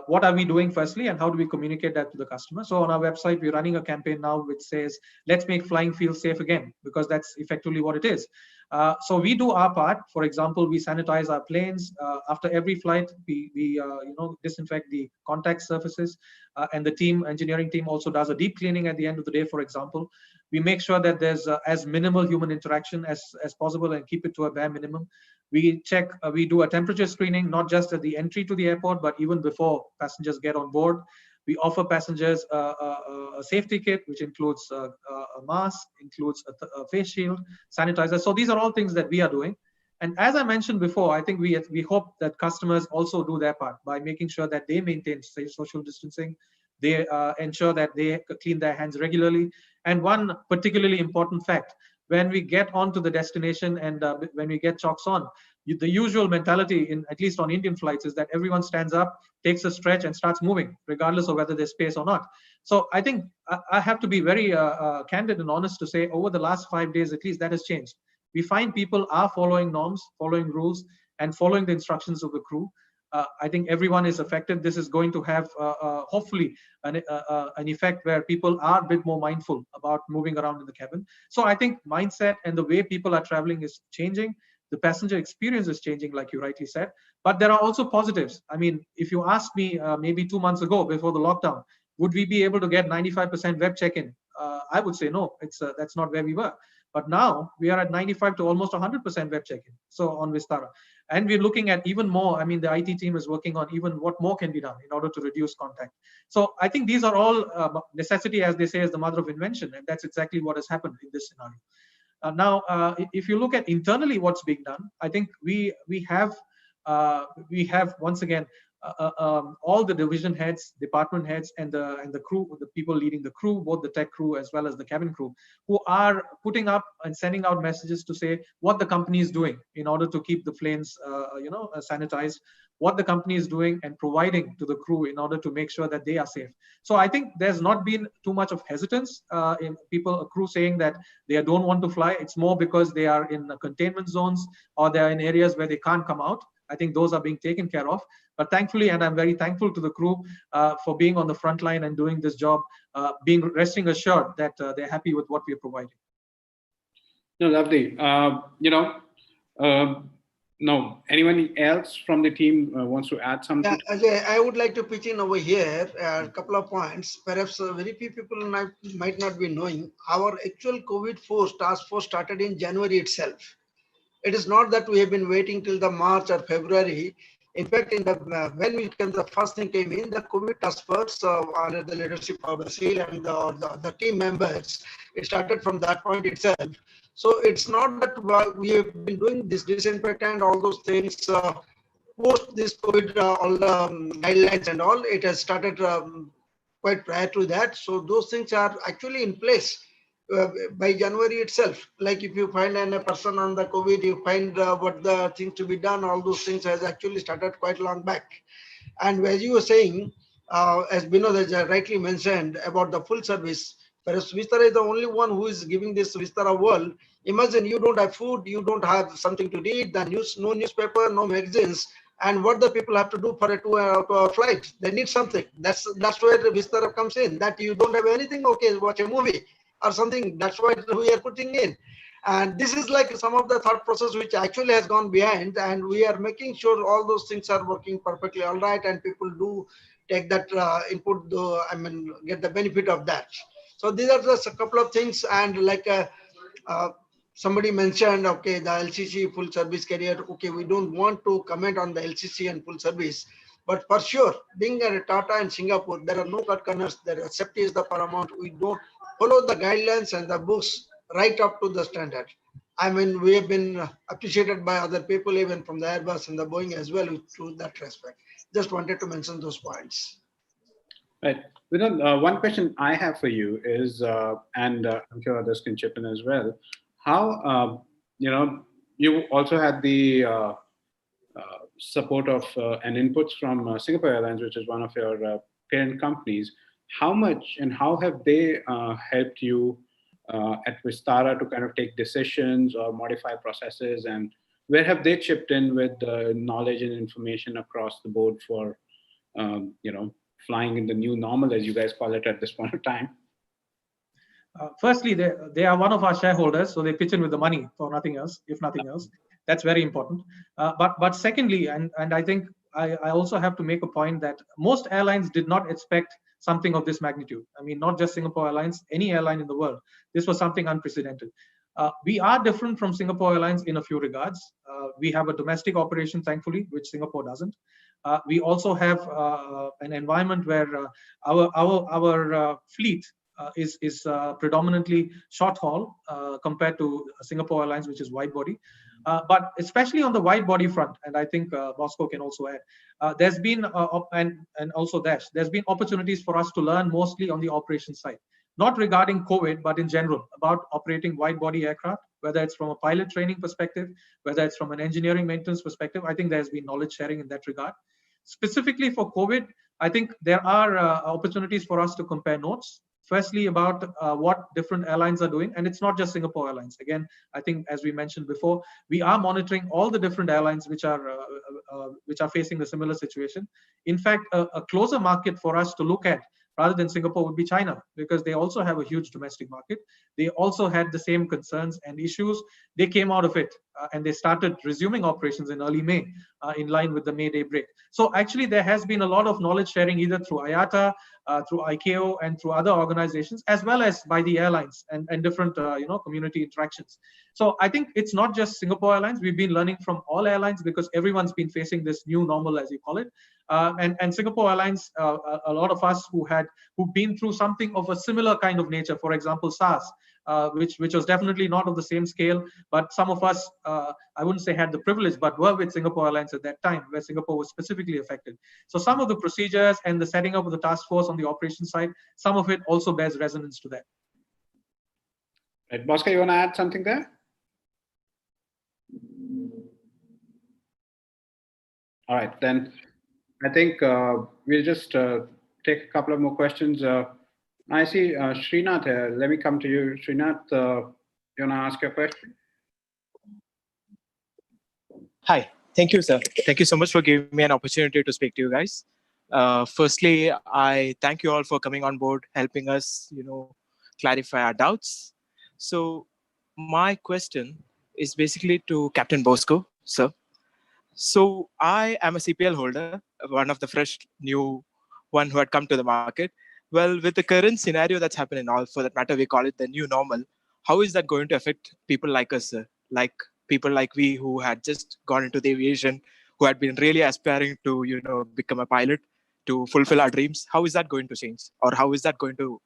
what are we doing firstly, and how do we communicate that to the customer? So on our website, we're running a campaign now which says, let's make flying feel safe again, because that's effectively what it is. So we do our part. For example, we sanitize our planes. After every flight, we disinfect the contact surfaces, and the engineering team also does a deep cleaning at the end of the day, for example. We make sure that there's as minimal human interaction as possible and keep it to a bare minimum. We do a temperature screening, not just at the entry to the airport, but even before passengers get on board. We offer passengers a safety kit, which includes a mask, includes a face shield, sanitizer. So these are all things that we are doing. And as I mentioned before, I think we hope that customers also do their part by making sure that they maintain social distancing. They ensure that they clean their hands regularly. And one particularly important fact, when we get onto the destination and when we get chocks on, the usual mentality, in at least on Indian flights, is that everyone stands up, takes a stretch, and starts moving, regardless of whether there's space or not. So I think I have to be very candid and honest to say, over the last 5 days, at least, that has changed. We find people are following norms, following rules, and following the instructions of the crew. I think everyone is affected. This is going to have, hopefully, an effect where people are a bit more mindful about moving around in the cabin. So I think mindset and the way people are traveling is changing. The passenger experience is changing, like you rightly said. But there are also positives. I mean, if you asked me maybe 2 months ago, before the lockdown, would we be able to get 95% web check-in? I would say no. That's not where we were. But now we are at 95 to almost 100% web check-in. So on Vistara, and we're looking at even more. I mean, the IT team is working on even what more can be done in order to reduce contact. So I think these are all necessity, as they say, is the mother of invention, and that's exactly what has happened in this scenario. Now, if you look at internally what's being done, I think we have once again all the division heads, department heads, and the crew, the people leading the crew, both the tech crew as well as the cabin crew, who are putting up and sending out messages to say what the company is doing in order to keep the planes, sanitized, what the company is doing and providing to the crew in order to make sure that they are safe. So I think there's not been too much of hesitance in people, a crew saying that they don't want to fly. It's more because they are in containment zones or they are in areas where they can't come out. I think those are being taken care of. But thankfully, and I'm very thankful to the crew for being on the front line and doing this job, resting assured that they're happy with what we're providing. No, lovely. No, anyone else from the team wants to add something? Yeah, Ajay, I would like to pitch in over here a couple of points. Perhaps very few people might not be knowing. Our actual COVID task force started in January itself. It is not that we have been waiting till the March or February. In fact, when we came, the first thing came in, the COVID task force under the leadership of Basil and the team members. It started from that point itself. So it's not that we have been doing this disinfectant, all those things, post this COVID, all the guidelines and all. It has started quite prior to that. So those things are actually in place by January itself. Like if you find a person on the COVID, you find what the things to be done, all those things has actually started quite long back. And as you were saying, as Binod has rightly mentioned about the full service, whereas Vistara is the only one who is giving this Vistara world. Imagine you don't have food, you don't have something to read, no newspaper, no magazines. And what the people have to do for a 2-hour flight, they need something. That's where the Vistara comes in. That you don't have anything, okay, watch a movie or something. That's what we are putting in. And this is like some of the thought process which actually has gone behind, and we are making sure all those things are working perfectly all right, and people do take that input, get the benefit of that. So these are just a couple of things. And like somebody mentioned, okay, the LCC full service carrier, okay, we don't want to comment on the LCC and full service, but for sure, being a Tata in Singapore, there are no cut corners. Their safety is the paramount. We don't follow the guidelines and the books right up to the standard. I mean, we have been appreciated by other people, even from the Airbus and the Boeing as well, to that respect. Just wanted to mention those points. Right. Vinod, one question I have for you is, and I'm sure others can chip in as well. How, you also had the support of and inputs from Singapore Airlines, which is one of your parent companies. How much and how have they helped you at Vistara to kind of take decisions or modify processes, and where have they chipped in with knowledge and information across the board for flying in the new normal, as you guys call it at this point of time? Firstly, they are one of our shareholders, so they pitch in with the money for nothing else, if nothing else. That's very important. But secondly, and I think I also have to make a point that most airlines did not expect something of this magnitude. I mean, not just Singapore Airlines, any airline in the world. This was something unprecedented. We are different from Singapore Airlines in a few regards. We have a domestic operation, thankfully, which Singapore doesn't. We also have an environment where our fleet is predominantly short haul compared to Singapore Airlines, which is wide body. But especially on the wide body front, and I think Bosco can also add, there's been, and also Dash, there's been opportunities for us to learn mostly on the operations side, not regarding COVID, but in general, about operating wide body aircraft, whether it's from a pilot training perspective, whether it's from an engineering maintenance perspective. I think there's been knowledge sharing in that regard. Specifically for COVID, I think there are opportunities for us to compare notes. Firstly, about what different airlines are doing, and it's not just Singapore Airlines. Again, I think as we mentioned before, we are monitoring all the different airlines which are facing a similar situation. In fact, a closer market for us to look at rather than Singapore would be China, because they also have a huge domestic market. They also had the same concerns and issues. They came out of it and they started resuming operations in early May in line with the May Day break. So actually there has been a lot of knowledge sharing either through IATA, through ICAO, and through other organizations, as well as by the airlines and different community interactions. So I think it's not just Singapore Airlines. We've been learning from all airlines because everyone's been facing this new normal, as you call it. And Singapore Airlines, a lot of us who've been through something of a similar kind of nature, for example, SARS, which was definitely not of the same scale, but some of us, I wouldn't say had the privilege, but were with Singapore Airlines at that time, where Singapore was specifically affected. So some of the procedures and the setting up of the task force on the operations side, some of it also bears resonance to that. Right. Bosco, you want to add something there? All right, then I think we'll just take a couple of more questions. I see Srinath here. Let me come to you. Srinath, you want to ask your question? Hi, thank you, sir. Thank you so much for giving me an opportunity to speak to you guys. Firstly, I thank you all for coming on board, helping us, clarify our doubts. So my question is basically to Captain Bosco, sir. So I am a CPL holder, one of the fresh new one who had come to the market. Well, with the current scenario that's happening, all for that matter, we call it the new normal. How is that going to affect people like us, sir? Like people like we who had just gone into the aviation, who had been really aspiring to, become a pilot, to fulfill our dreams. How is that going to change? Or how is that going to,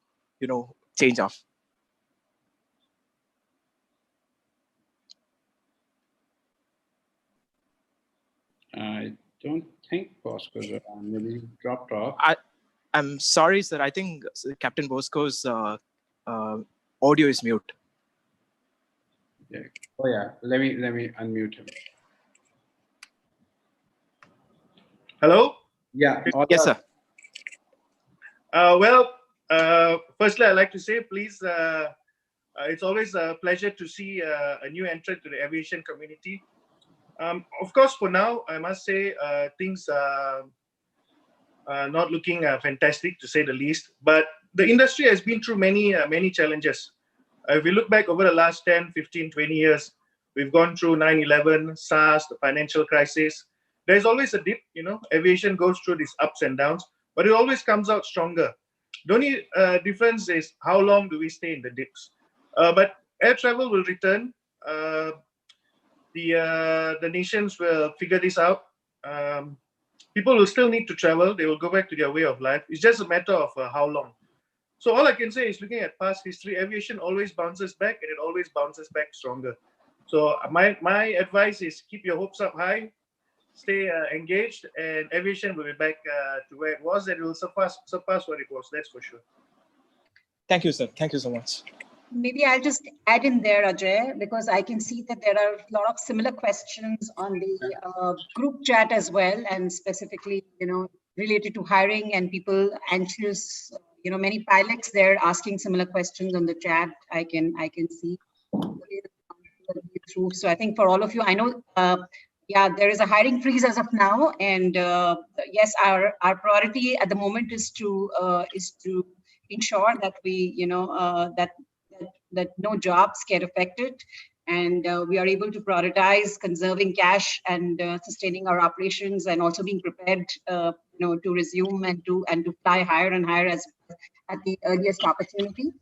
change off? I don't think Bosco's around. Maybe he dropped off. I'm sorry, sir. I think Captain Bosco's audio is mute. Yeah. Oh yeah. Let me unmute him. Hello? Yeah. Yes, sir. Firstly, I'd like to say, please, it's always a pleasure to see a new entrant to the aviation community. Of course, for now, I must say things are not looking fantastic, to say the least. But the industry has been through many challenges. If we look back over the last 10, 15, 20 years, we've gone through 9/11, SARS, the financial crisis. There's always a dip, aviation goes through these ups and downs, but it always comes out stronger. The only difference is how long do we stay in the dips. But air travel will return. The nations will figure this out. People will still need to travel. They will go back to their way of life. It's just a matter of how long. So all I can say is, looking at past history, aviation always bounces back, and it always bounces back stronger. So my advice is keep your hopes up high, stay engaged, and aviation will be back to where it was, and it will surpass what it was. That's for sure. Thank you, sir. Thank you so much. Maybe I'll just add in there, Ajay, because I can see that there are a lot of similar questions on the group chat as well, and specifically, related to hiring and people anxious. Many pilots there asking similar questions on the chat. I can see through. So I think for all of you, I know, there is a hiring freeze as of now, and yes, our priority at the moment is to ensure that we, that no jobs get affected, and we are able to prioritize conserving cash and sustaining our operations, and also being prepared, to resume and to fly higher and higher at the earliest opportunity.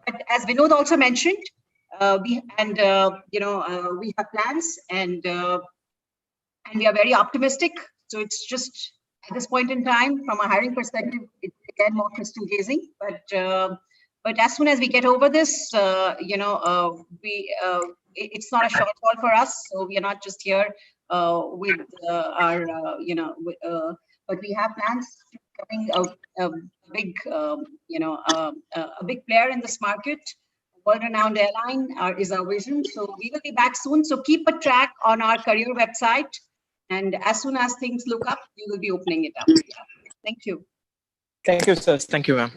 But as Vinod also mentioned, we have plans, and we are very optimistic. So it's just at this point in time, from a hiring perspective, it's again more crystal gazing. But as soon as we get over this, we it's not a shortfall for us. So we are not just here with our, but we have plans to becoming a big, a big player in this market. World-renowned airline is our vision. So we will be back soon. So keep a track on our career website. And as soon as things look up, we will be opening it up. Yeah. Thank you. Thank you, sir. Thank you, ma'am.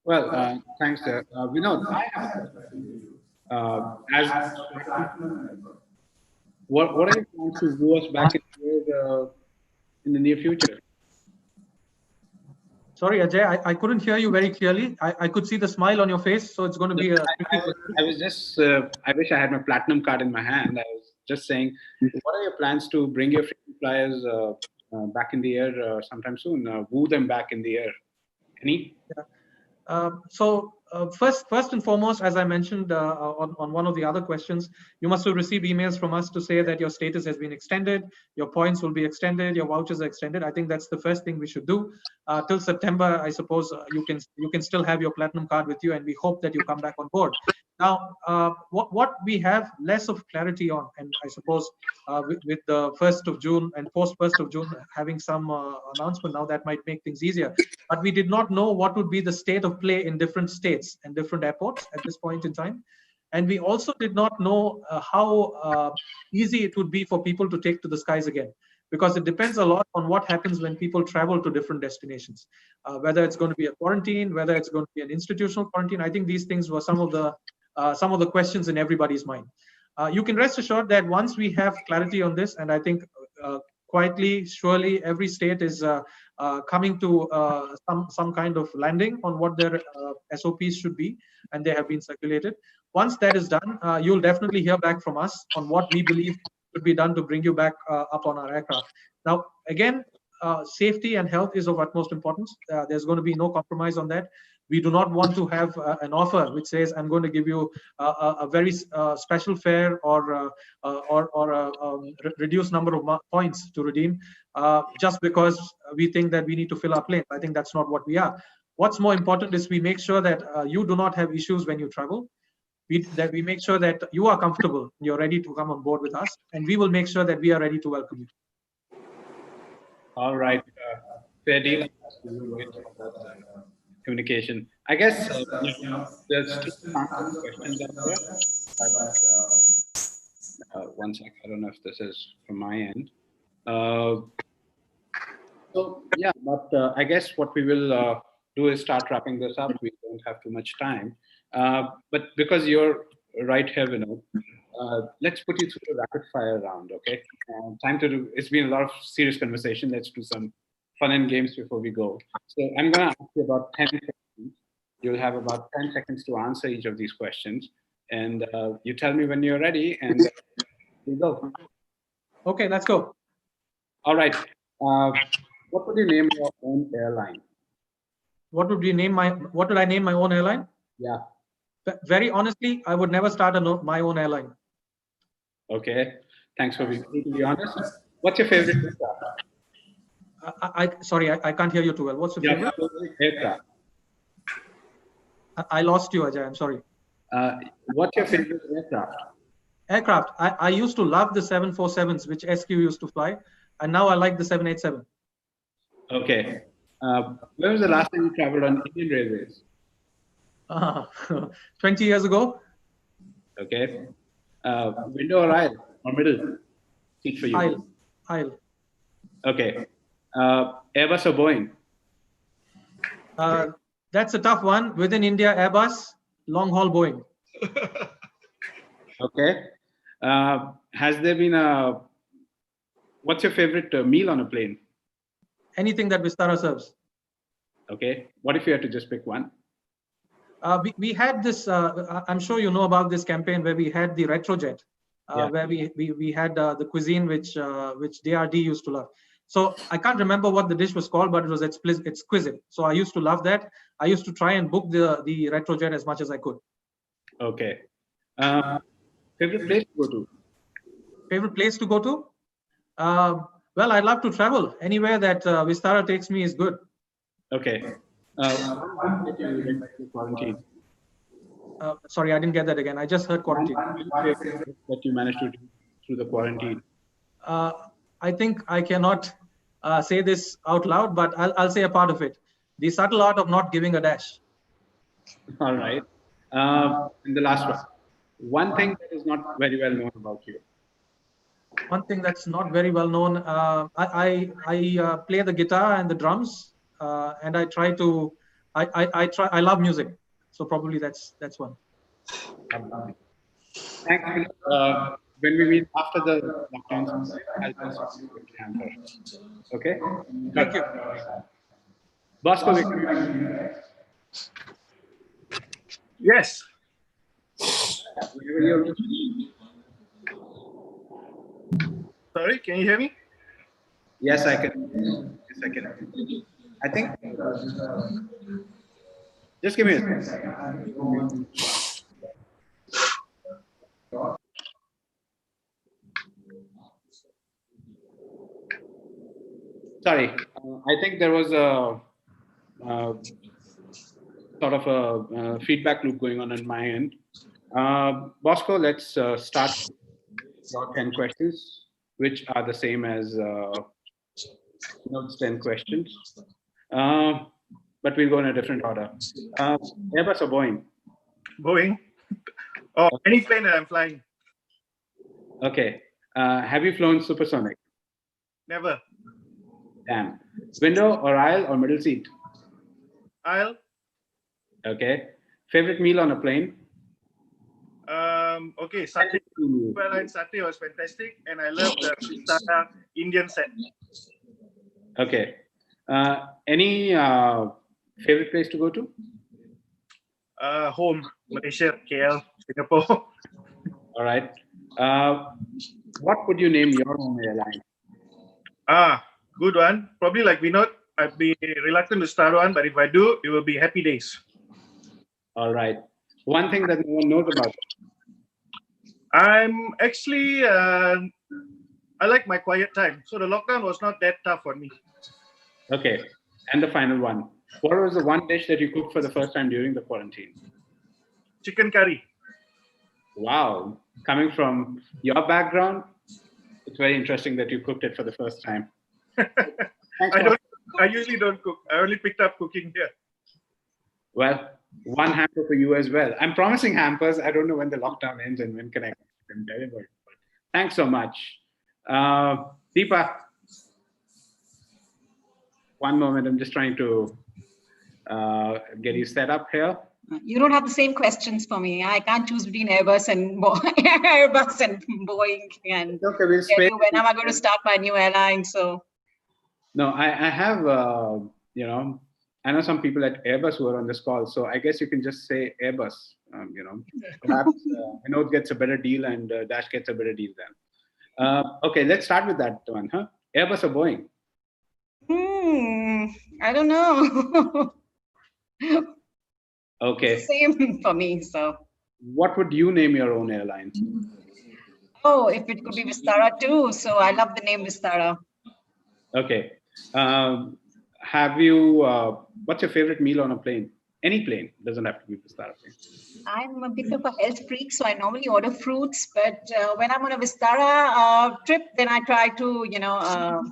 Well, thanks, sir. Vinod, I have a question. As what are your plans to do us back in the near future? Sorry, Ajay, I couldn't hear you very clearly. I could see the smile on your face, so it's going to be a tricky question. I was just, I wish I had my platinum card in my hand. I was just saying, what are your plans to bring your frequent flyers back in the air sometime soon? Woo them back in the air. Any? First and foremost, as I mentioned on one of the other questions, you must have received emails from us to say that your status has been extended, your points will be extended, your vouchers are extended. I think that's the first thing we should do. Till September, I suppose you can still have your platinum card with you, and we hope that you come back on board. Now, what we have less of clarity on, and I suppose with the 1st of June and post 1st of June having some announcement now, that might make things easier. But we did not know what would be the state of play in different states and different airports at this point in time. And we also did not know how easy it would be for people to take to the skies again, because it depends a lot on what happens when people travel to different destinations, whether it's going to be a quarantine, whether it's going to be an institutional quarantine. I think these things were some of the questions in everybody's mind. You can rest assured that once we have clarity on this, and I think quietly, surely, every state is coming to some kind of landing on what their SOPs should be, and they have been circulated. Once that is done, you'll definitely hear back from us on what we believe should be done to bring you back up on our aircraft. Now, again, safety and health is of utmost importance. There's going to be no compromise on that. We do not want to have an offer which says, I'm going to give you a very special fare or a reduced number of points to redeem just because we think that we need to fill our plane. I think that's not what we are. What's more important is we make sure that you do not have issues when you travel. That we make sure that you are comfortable, you're ready to come on board with us, and we will make sure that we are ready to welcome you. All right. Fair deal. Communication. I guess there's still some questions out there. One sec. I don't know if this is from my end. So yeah, but I guess what we will do is start wrapping this up. We don't have too much time. But because you're right here, Vinod, let's put you through the rapid fire round, okay? Time to do, it's been a lot of serious conversation. Let's do some fun and games before we go. So I'm gonna ask you about 10 questions. You'll have about 10 seconds to answer each of these questions. And you tell me when you're ready, and we go. Okay, let's go. All right. What would you name your own airline? What would I name my own airline? Yeah. Very honestly, I would never start my own airline. Okay. Thanks for being completely honest. What's your favorite aircraft? Sorry, I can't hear you too well. What's your favorite aircraft? I lost you, Ajay. I'm sorry. What's your favorite aircraft? Aircraft. I used to love the 747s, which SQ used to fly, and now I like the 787. Okay. When was the last time you traveled on Indian Railways? 20 years ago. Okay. Window or aisle or middle? Seat for you. Aisle. Okay. Airbus or Boeing? That's a tough one. Within India, Airbus, long haul Boeing. Okay. Has there been what's your favorite meal on a plane? Anything that Vistara serves. Okay. What if you had to just pick one? We had this, I'm sure you know about this campaign where we had the retrojet, where we had the cuisine which DRD used to love. So I can't remember what the dish was called, but it was exquisite. So I used to love that. I used to try and book the retrojet as much as I could. Okay. Favorite place to go to? Favorite place to go to? Well, I love to travel. Anywhere that Vistara takes me is good. Okay. Sorry, I didn't get that again. I just heard quarantine. One favorite dish that you managed to do through the quarantine. I think I cannot say this out loud, but I'll say a part of it. The subtle art of not giving a dash. All right. And the last one. One thing that is not very well known about you. One thing that's not very well known. I play the guitar and the drums, and I try to. I love music, so probably that's one. Thanks. When we meet after the lockdowns, I'll just quickly answer. Okay. Thank you. Bosco, Yes. Sorry, can you hear me? yes, I can. Yes, I can. I think. Just give me a second. Sorry, I think there was a sort of a feedback loop going on my end. Bosco, let's start your 10 questions, which are the same as Note's 10 questions. But we'll go in a different order. Airbus or Boeing? Boeing. Oh, any plane that I'm flying. Okay. Have you flown supersonic? Never. Damn. Window or aisle or middle seat? I'll. Okay. Favorite meal on a plane? Okay, Satay. Well, Satay was fantastic, and I love the Vistara Indian set. Okay. Any favorite place to go to? Home, Malaysia, KL, Singapore. All right. What would you name your own airline? Good one. Probably like Vinod, I'd be reluctant to start one, but if I do, it will be Happy Days. All right. One thing that no one knows about. I'm actually, I like my quiet time. So the lockdown was not that tough for me. Okay. And the final one. What was the one dish that you cooked for the first time during the quarantine? Chicken curry. Wow. Coming from your background, it's very interesting that you cooked it for the first time. I usually don't cook. I only picked up cooking here. Well, one hamper for you as well. I'm promising hampers. I don't know when the lockdown ends and when can I deliver. Thanks so much. Deepa, one moment. I'm just trying to get you set up here. You don't have the same questions for me. I can't choose between Airbus and Airbus and Boeing and okay, we'll tell you when am I going to start my new airline. So no, I have you know, I know some people at Airbus who are on this call, so I guess you can just say Airbus. You know, perhaps Vinod gets a better deal and Dash gets a better deal then. Okay, let's start with that one, huh? Airbus or Boeing? I don't know. Okay. Same for me. So what would you name your own airline? Oh, if it could be Vistara too. So I love the name Vistara. Okay. Have you, what's your favorite meal on a plane? Any plane, doesn't have to be Vistara plane. I'm a bit of a health freak, so I normally order fruits. But when I'm on a Vistara trip, then I try to, you know,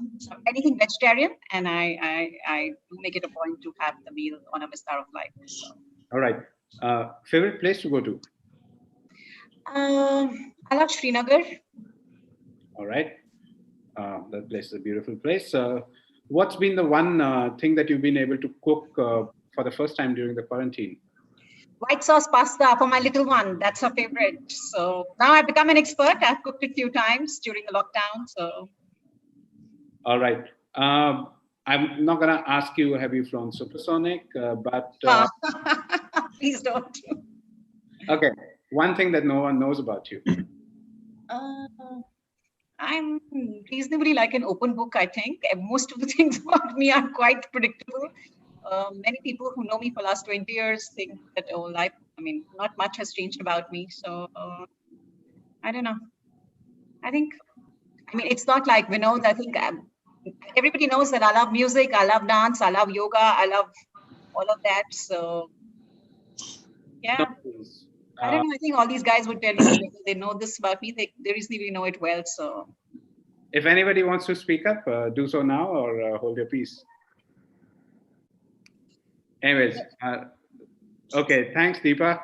anything vegetarian, and I do make it a point to have the meal on a Vistara flight. So. All right. Favorite place to go to? I love Srinagar. All right. That place is a beautiful place. What's been the one thing that you've been able to cook for the first time during the quarantine? White sauce pasta for my little one. That's her favorite. So now I've become an expert. I've cooked it a few times during the lockdown. So. All right. I'm not going to ask you, have you flown supersonic? But please don't. Okay. One thing that no one knows about you. I'm reasonably like an open book, I think. Most of the things about me are quite predictable. Many people who know me for the last 20 years think that, oh, life, I mean, not much has changed about me. So I don't know. I think, I mean, it's not like Vinod. I think everybody knows that I love music, I love dance, I love yoga, I love all of that. So, yeah. I don't know. I think all these guys would tell you whether they know this about me. They reasonably know it well. So If anybody wants to speak up, do so now or hold your peace. Anyways, okay, thanks, Deepa.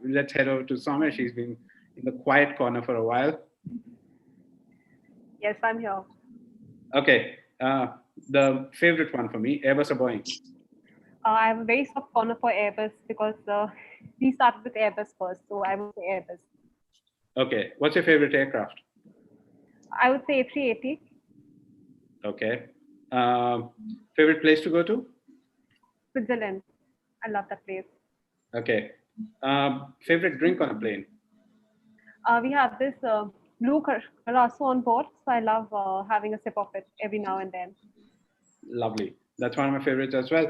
Let's head over to Soumya. She's been in the quiet corner for a while. Yes, I'm here. Okay, the favorite one for me, Airbus or Boeing? I have a very soft corner for Airbus because we started with Airbus first, so I would say Airbus. Okay, what's your favorite aircraft? I would say A380. Okay. Favorite place to go to? Switzerland. I love that place. Okay. Favorite drink on a plane? We have this blue Curaçao on board, so I love having a sip of it every now and then. Lovely. That's one of my favorites as well.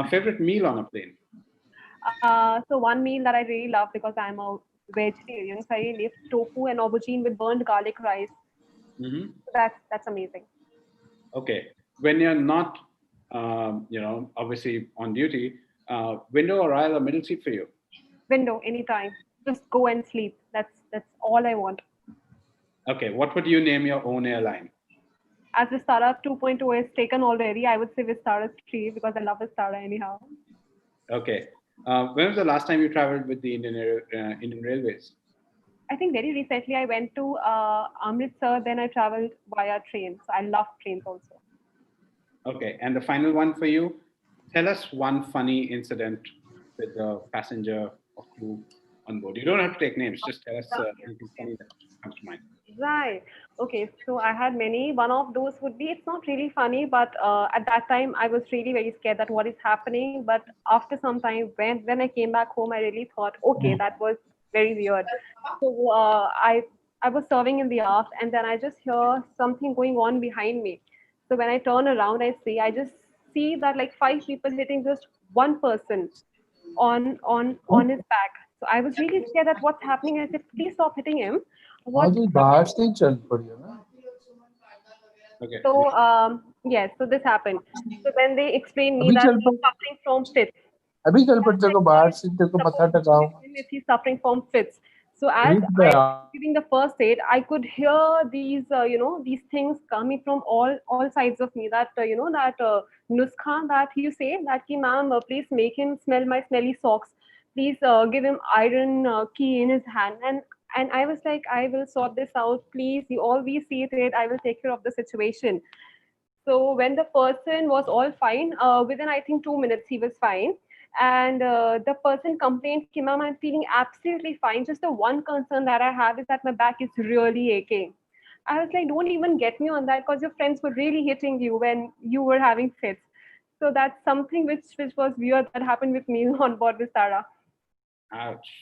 Favorite meal on a plane? So one meal that I really love because I'm a vegetarian, so I really love tofu and aubergine with burnt garlic rice. Mm-hmm. That's amazing. Okay. When you're not, obviously on duty, window or aisle or middle seat for you? Window anytime. Just go and sleep. That's all I want. Okay. What would you name your own airline? As Vistara 2.0 is taken already, I would say Vistara 3 because I love Vistara anyhow. Okay. When was the last time you traveled with the Indian Railways? I think very recently I went to Amritsar, then I traveled via train. So I love trains also. Okay. And the final one for you, tell us one funny incident with a passenger or crew on board. You don't have to take names. Just tell us anything funny that comes to mind. Right. Okay. So I had many. One of those would be, it's not really funny, but at that time I was really very scared that what is happening. But after some time, when I came back home, I really thought, okay, that was very weird. So I was serving in the aft, and then I just hear something going on behind me. So when I turn around, I just see that like 5 people hitting just one person on his back. So I was really scared that what's happening. I said, please stop hitting him. हाँ What? जी बाहर से ही चल पड़ी है ना Okay. So yes, so this happened. So then they explained me अभी that चल he's पड़ suffering from fits. अभी चल पड़ तेरे को बाहर से तेरे को मत्था Supposed to टकाओ check him if he's suffering from fits. So as रीत I पे was giving the first aid, I could hear these, these things coming from all sides of me. That that nuskha that you say that ki ma'am, please make him smell my smelly socks. Please give him iron key in his hand. And I was like, I will sort this out. Please, you always see it. I will take care of the situation. So when the person was all fine, within I think 2 minutes he was fine, and the person complained, "Ki ma'am, I'm feeling absolutely fine. Just the one concern that I have is that my back is really aching." I was like, "Don't even get me on that because your friends were really hitting you when you were having fits." So that's something which was weird that happened with me on board Vistara. Ouch.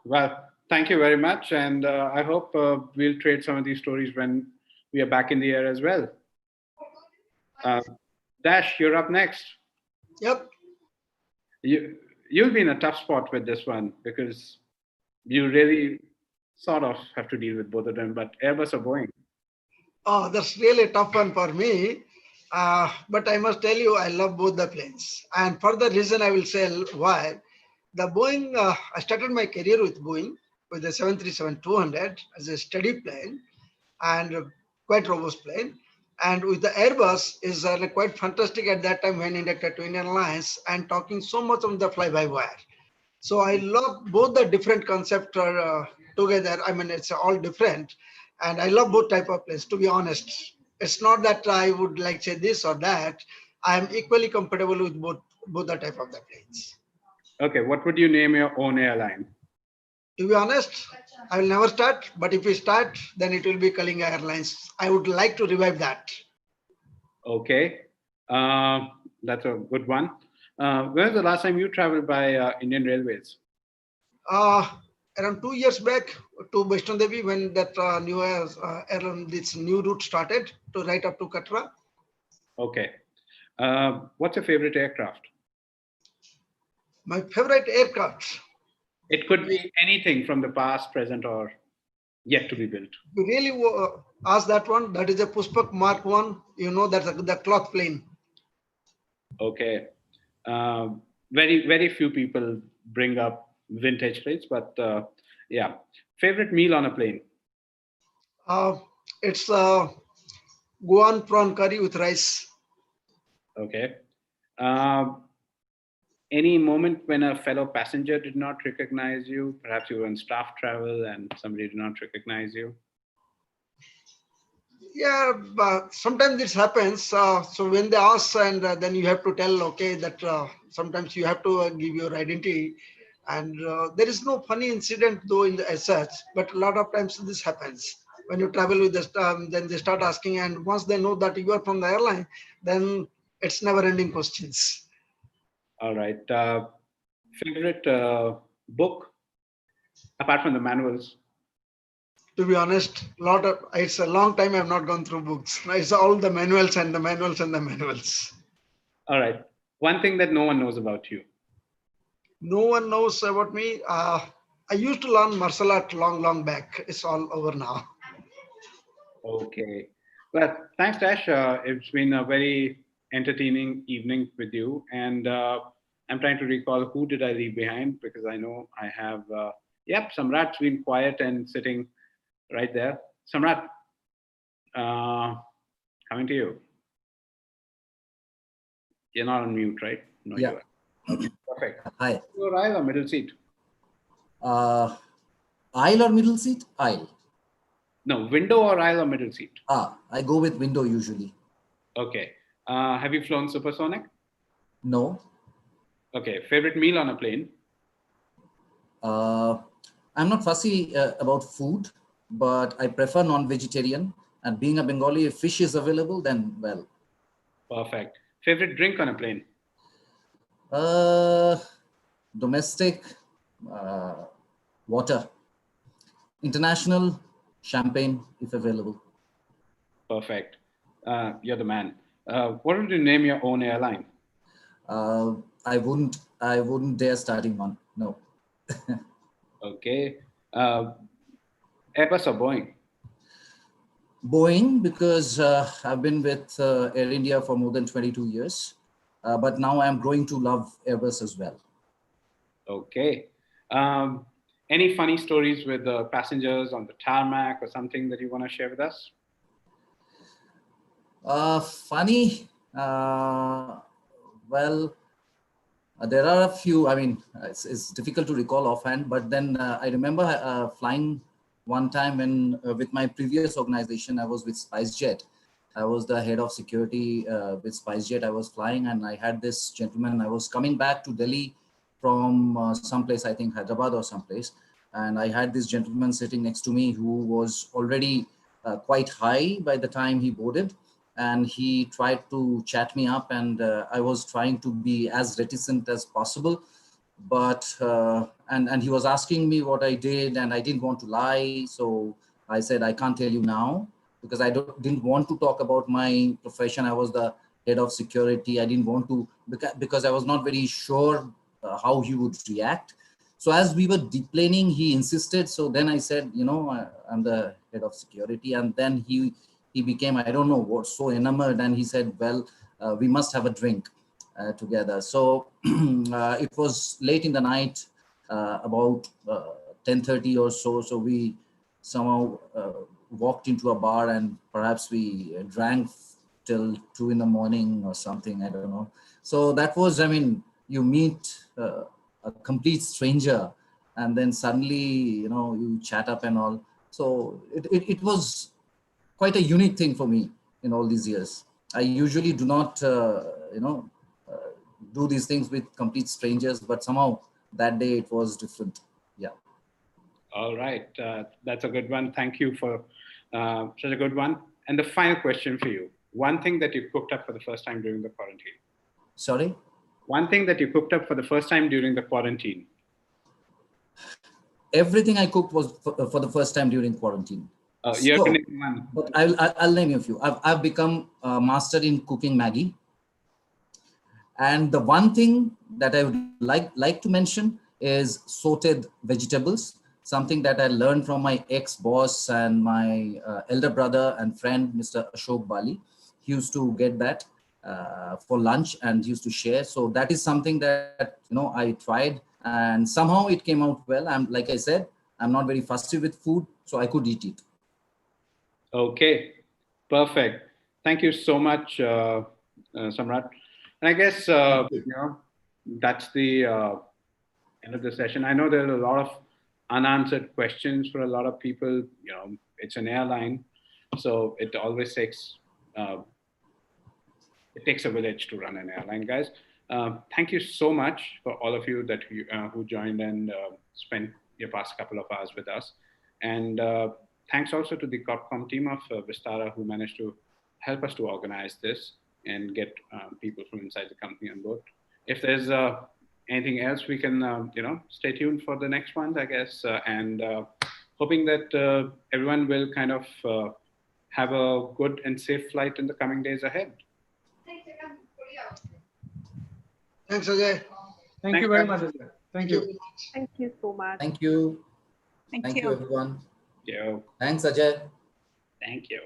Well, thank you very much. And I hope we'll trade some of these stories when we are back in the air as well. Dash, you're up next. Yep. You'll be in a tough spot with this one because you really sort of have to deal with both of them, but Airbus or Boeing? Oh, that's really a tough one for me. But I must tell you, I love both the planes. And for the reason I will say why. The Boeing, I started my career with Boeing with the 737-200 as a steady plane and quite robust plane. And with the Airbus is quite fantastic at that time when inducted to Indian Airlines and talking so much on the fly-by-wire. So I love both the different concepts together. I mean, it's all different. And I love both type of planes, to be honest. It's not that I would like say this or that. I'm equally comfortable with both the type of the planes. Okay, what would you name your own airline? To be honest, I will never start. But if we start, then it will be Kalinga Airlines. I would like to revive that. Okay, that's a good one. When was the last time you traveled by Indian Railways? Around 2 years back to Vaishno Devi when that airline, this new route started to right up to Katra. Okay. What's your favorite aircraft? My favorite aircraft. It could be anything from the past, present, or yet to be built. You really ask that one. That is a Pushpak Mark 1. You know, that's the cloth plane. Okay. Very, very few people bring up vintage planes, but yeah. Favorite meal on a plane? Uh, it's Goan prawn curry with rice. Okay. Um, any moment when a fellow passenger did not recognize you? Perhaps you were on staff travel and somebody did not recognize you. Yeah, but sometimes this happens. So when they ask, and then you have to tell, okay, that sometimes you have to give your identity, and there is no funny incident though in the as such, but a lot of times this happens when you travel with the then they start asking, and once they know that you are from the airline, then it's never-ending questions. All right. Favorite book apart from the manuals? To be honest, lot of it's a long time I've not gone through books. It's all the manuals and the manuals and the manuals. All right. One thing that no one knows about you. No one knows about me. I used to learn martial art long back. It's all over now. Okay. Well, thanks, Dash. It's been a very entertaining evening with you. And I'm trying to recall who did I leave behind because I know I have, yep, Samrat's been quiet and sitting right there. Samrat, uh, coming to you. You're not on mute, right? No, Yeah. you are. Okay, perfect. Hi. Your aisle or middle seat? Aisle or middle seat? Aisle. No, window or aisle or middle seat? I go with window usually. Okay. Have you flown supersonic? No. Okay. Favorite meal on a plane? I'm not fussy about food, but I prefer non-vegetarian. And being a Bengali, if fish is available, then well. Perfect. Favorite drink on a plane? Domestic, water. International, champagne, if available. Perfect. You're the man. What would you name your own airline? I wouldn't dare starting one. No. Okay. Airbus or Boeing? Boeing, because I've been with Air India for more than 22 years. But now I'm growing to love Airbus as well. Okay. Any funny stories with the passengers on the tarmac or something that you want to share with us? Funny. Well, there are a few. I mean, it's difficult to recall offhand, but then I remember flying one time when with my previous organization, I was with SpiceJet. I was the head of security with SpiceJet. I was flying and I had this gentleman. I was coming back to Delhi from someplace, I think Hyderabad or someplace. And I had this gentleman sitting next to me who was already quite high by the time he boarded. And he tried to chat me up, and I was trying to be as reticent as possible. But and he was asking me what I did, and I didn't want to lie. So I said, I can't tell you now because I didn't want to talk about my profession. I was the head of security. I didn't want to because I was not very sure how he would react. So as we were deplaning, he insisted. So then I said, I'm the head of security. And then he became, I don't know what, so enamored. And he said, well, we must have a drink together. So it was late in the night, about 10:30 or so. So we somehow walked into a bar and perhaps we drank till 2 in the morning or something. I don't know. So that was, I mean, you meet a complete stranger and then suddenly, you chat up and all. So it was quite a unique thing for me in all these years. I usually do not, do these things with complete strangers, but somehow that day it was different. Yeah. All right. That's a good one. Thank you for such a good one. And the final question for you. One thing that you cooked up for the first time during the quarantine. Sorry? One thing that you cooked up for the first time during the quarantine. Everything I cooked was for the first time during quarantine. You're So, connecting one. but I'll name a few. I've become a master in cooking Maggie. And the one thing that I would like to mention is sauteed vegetables, something that I learned from my ex-boss and my elder brother and friend, Mr. Ashok Bali. He used to get that for lunch and used to share. So that is something that, I tried and somehow it came out well. Like I said, I'm not very fussy with food, so I could eat it. Okay, perfect. Thank you so much, Samrat. And I guess that's the end of the session. I know there are a lot of unanswered questions for a lot of people. It's an airline, so it takes a village to run an airline, guys. Thank you so much for all of you who joined and spent your past couple of hours with us. And thanks also to the Corpcom team of Vistara who managed to help us to organize this and get people from inside the company on board. If there's anything else, we can stay tuned for the next ones, I guess, and hoping that everyone will kind of have a good and safe flight in the coming days ahead. Thanks, Ajay. Thank you very much, Ajay. Thank you. Thank you so much. Thank you. Thank Thank you. you, everyone. Yeah. Thanks, Ajay. Thank you.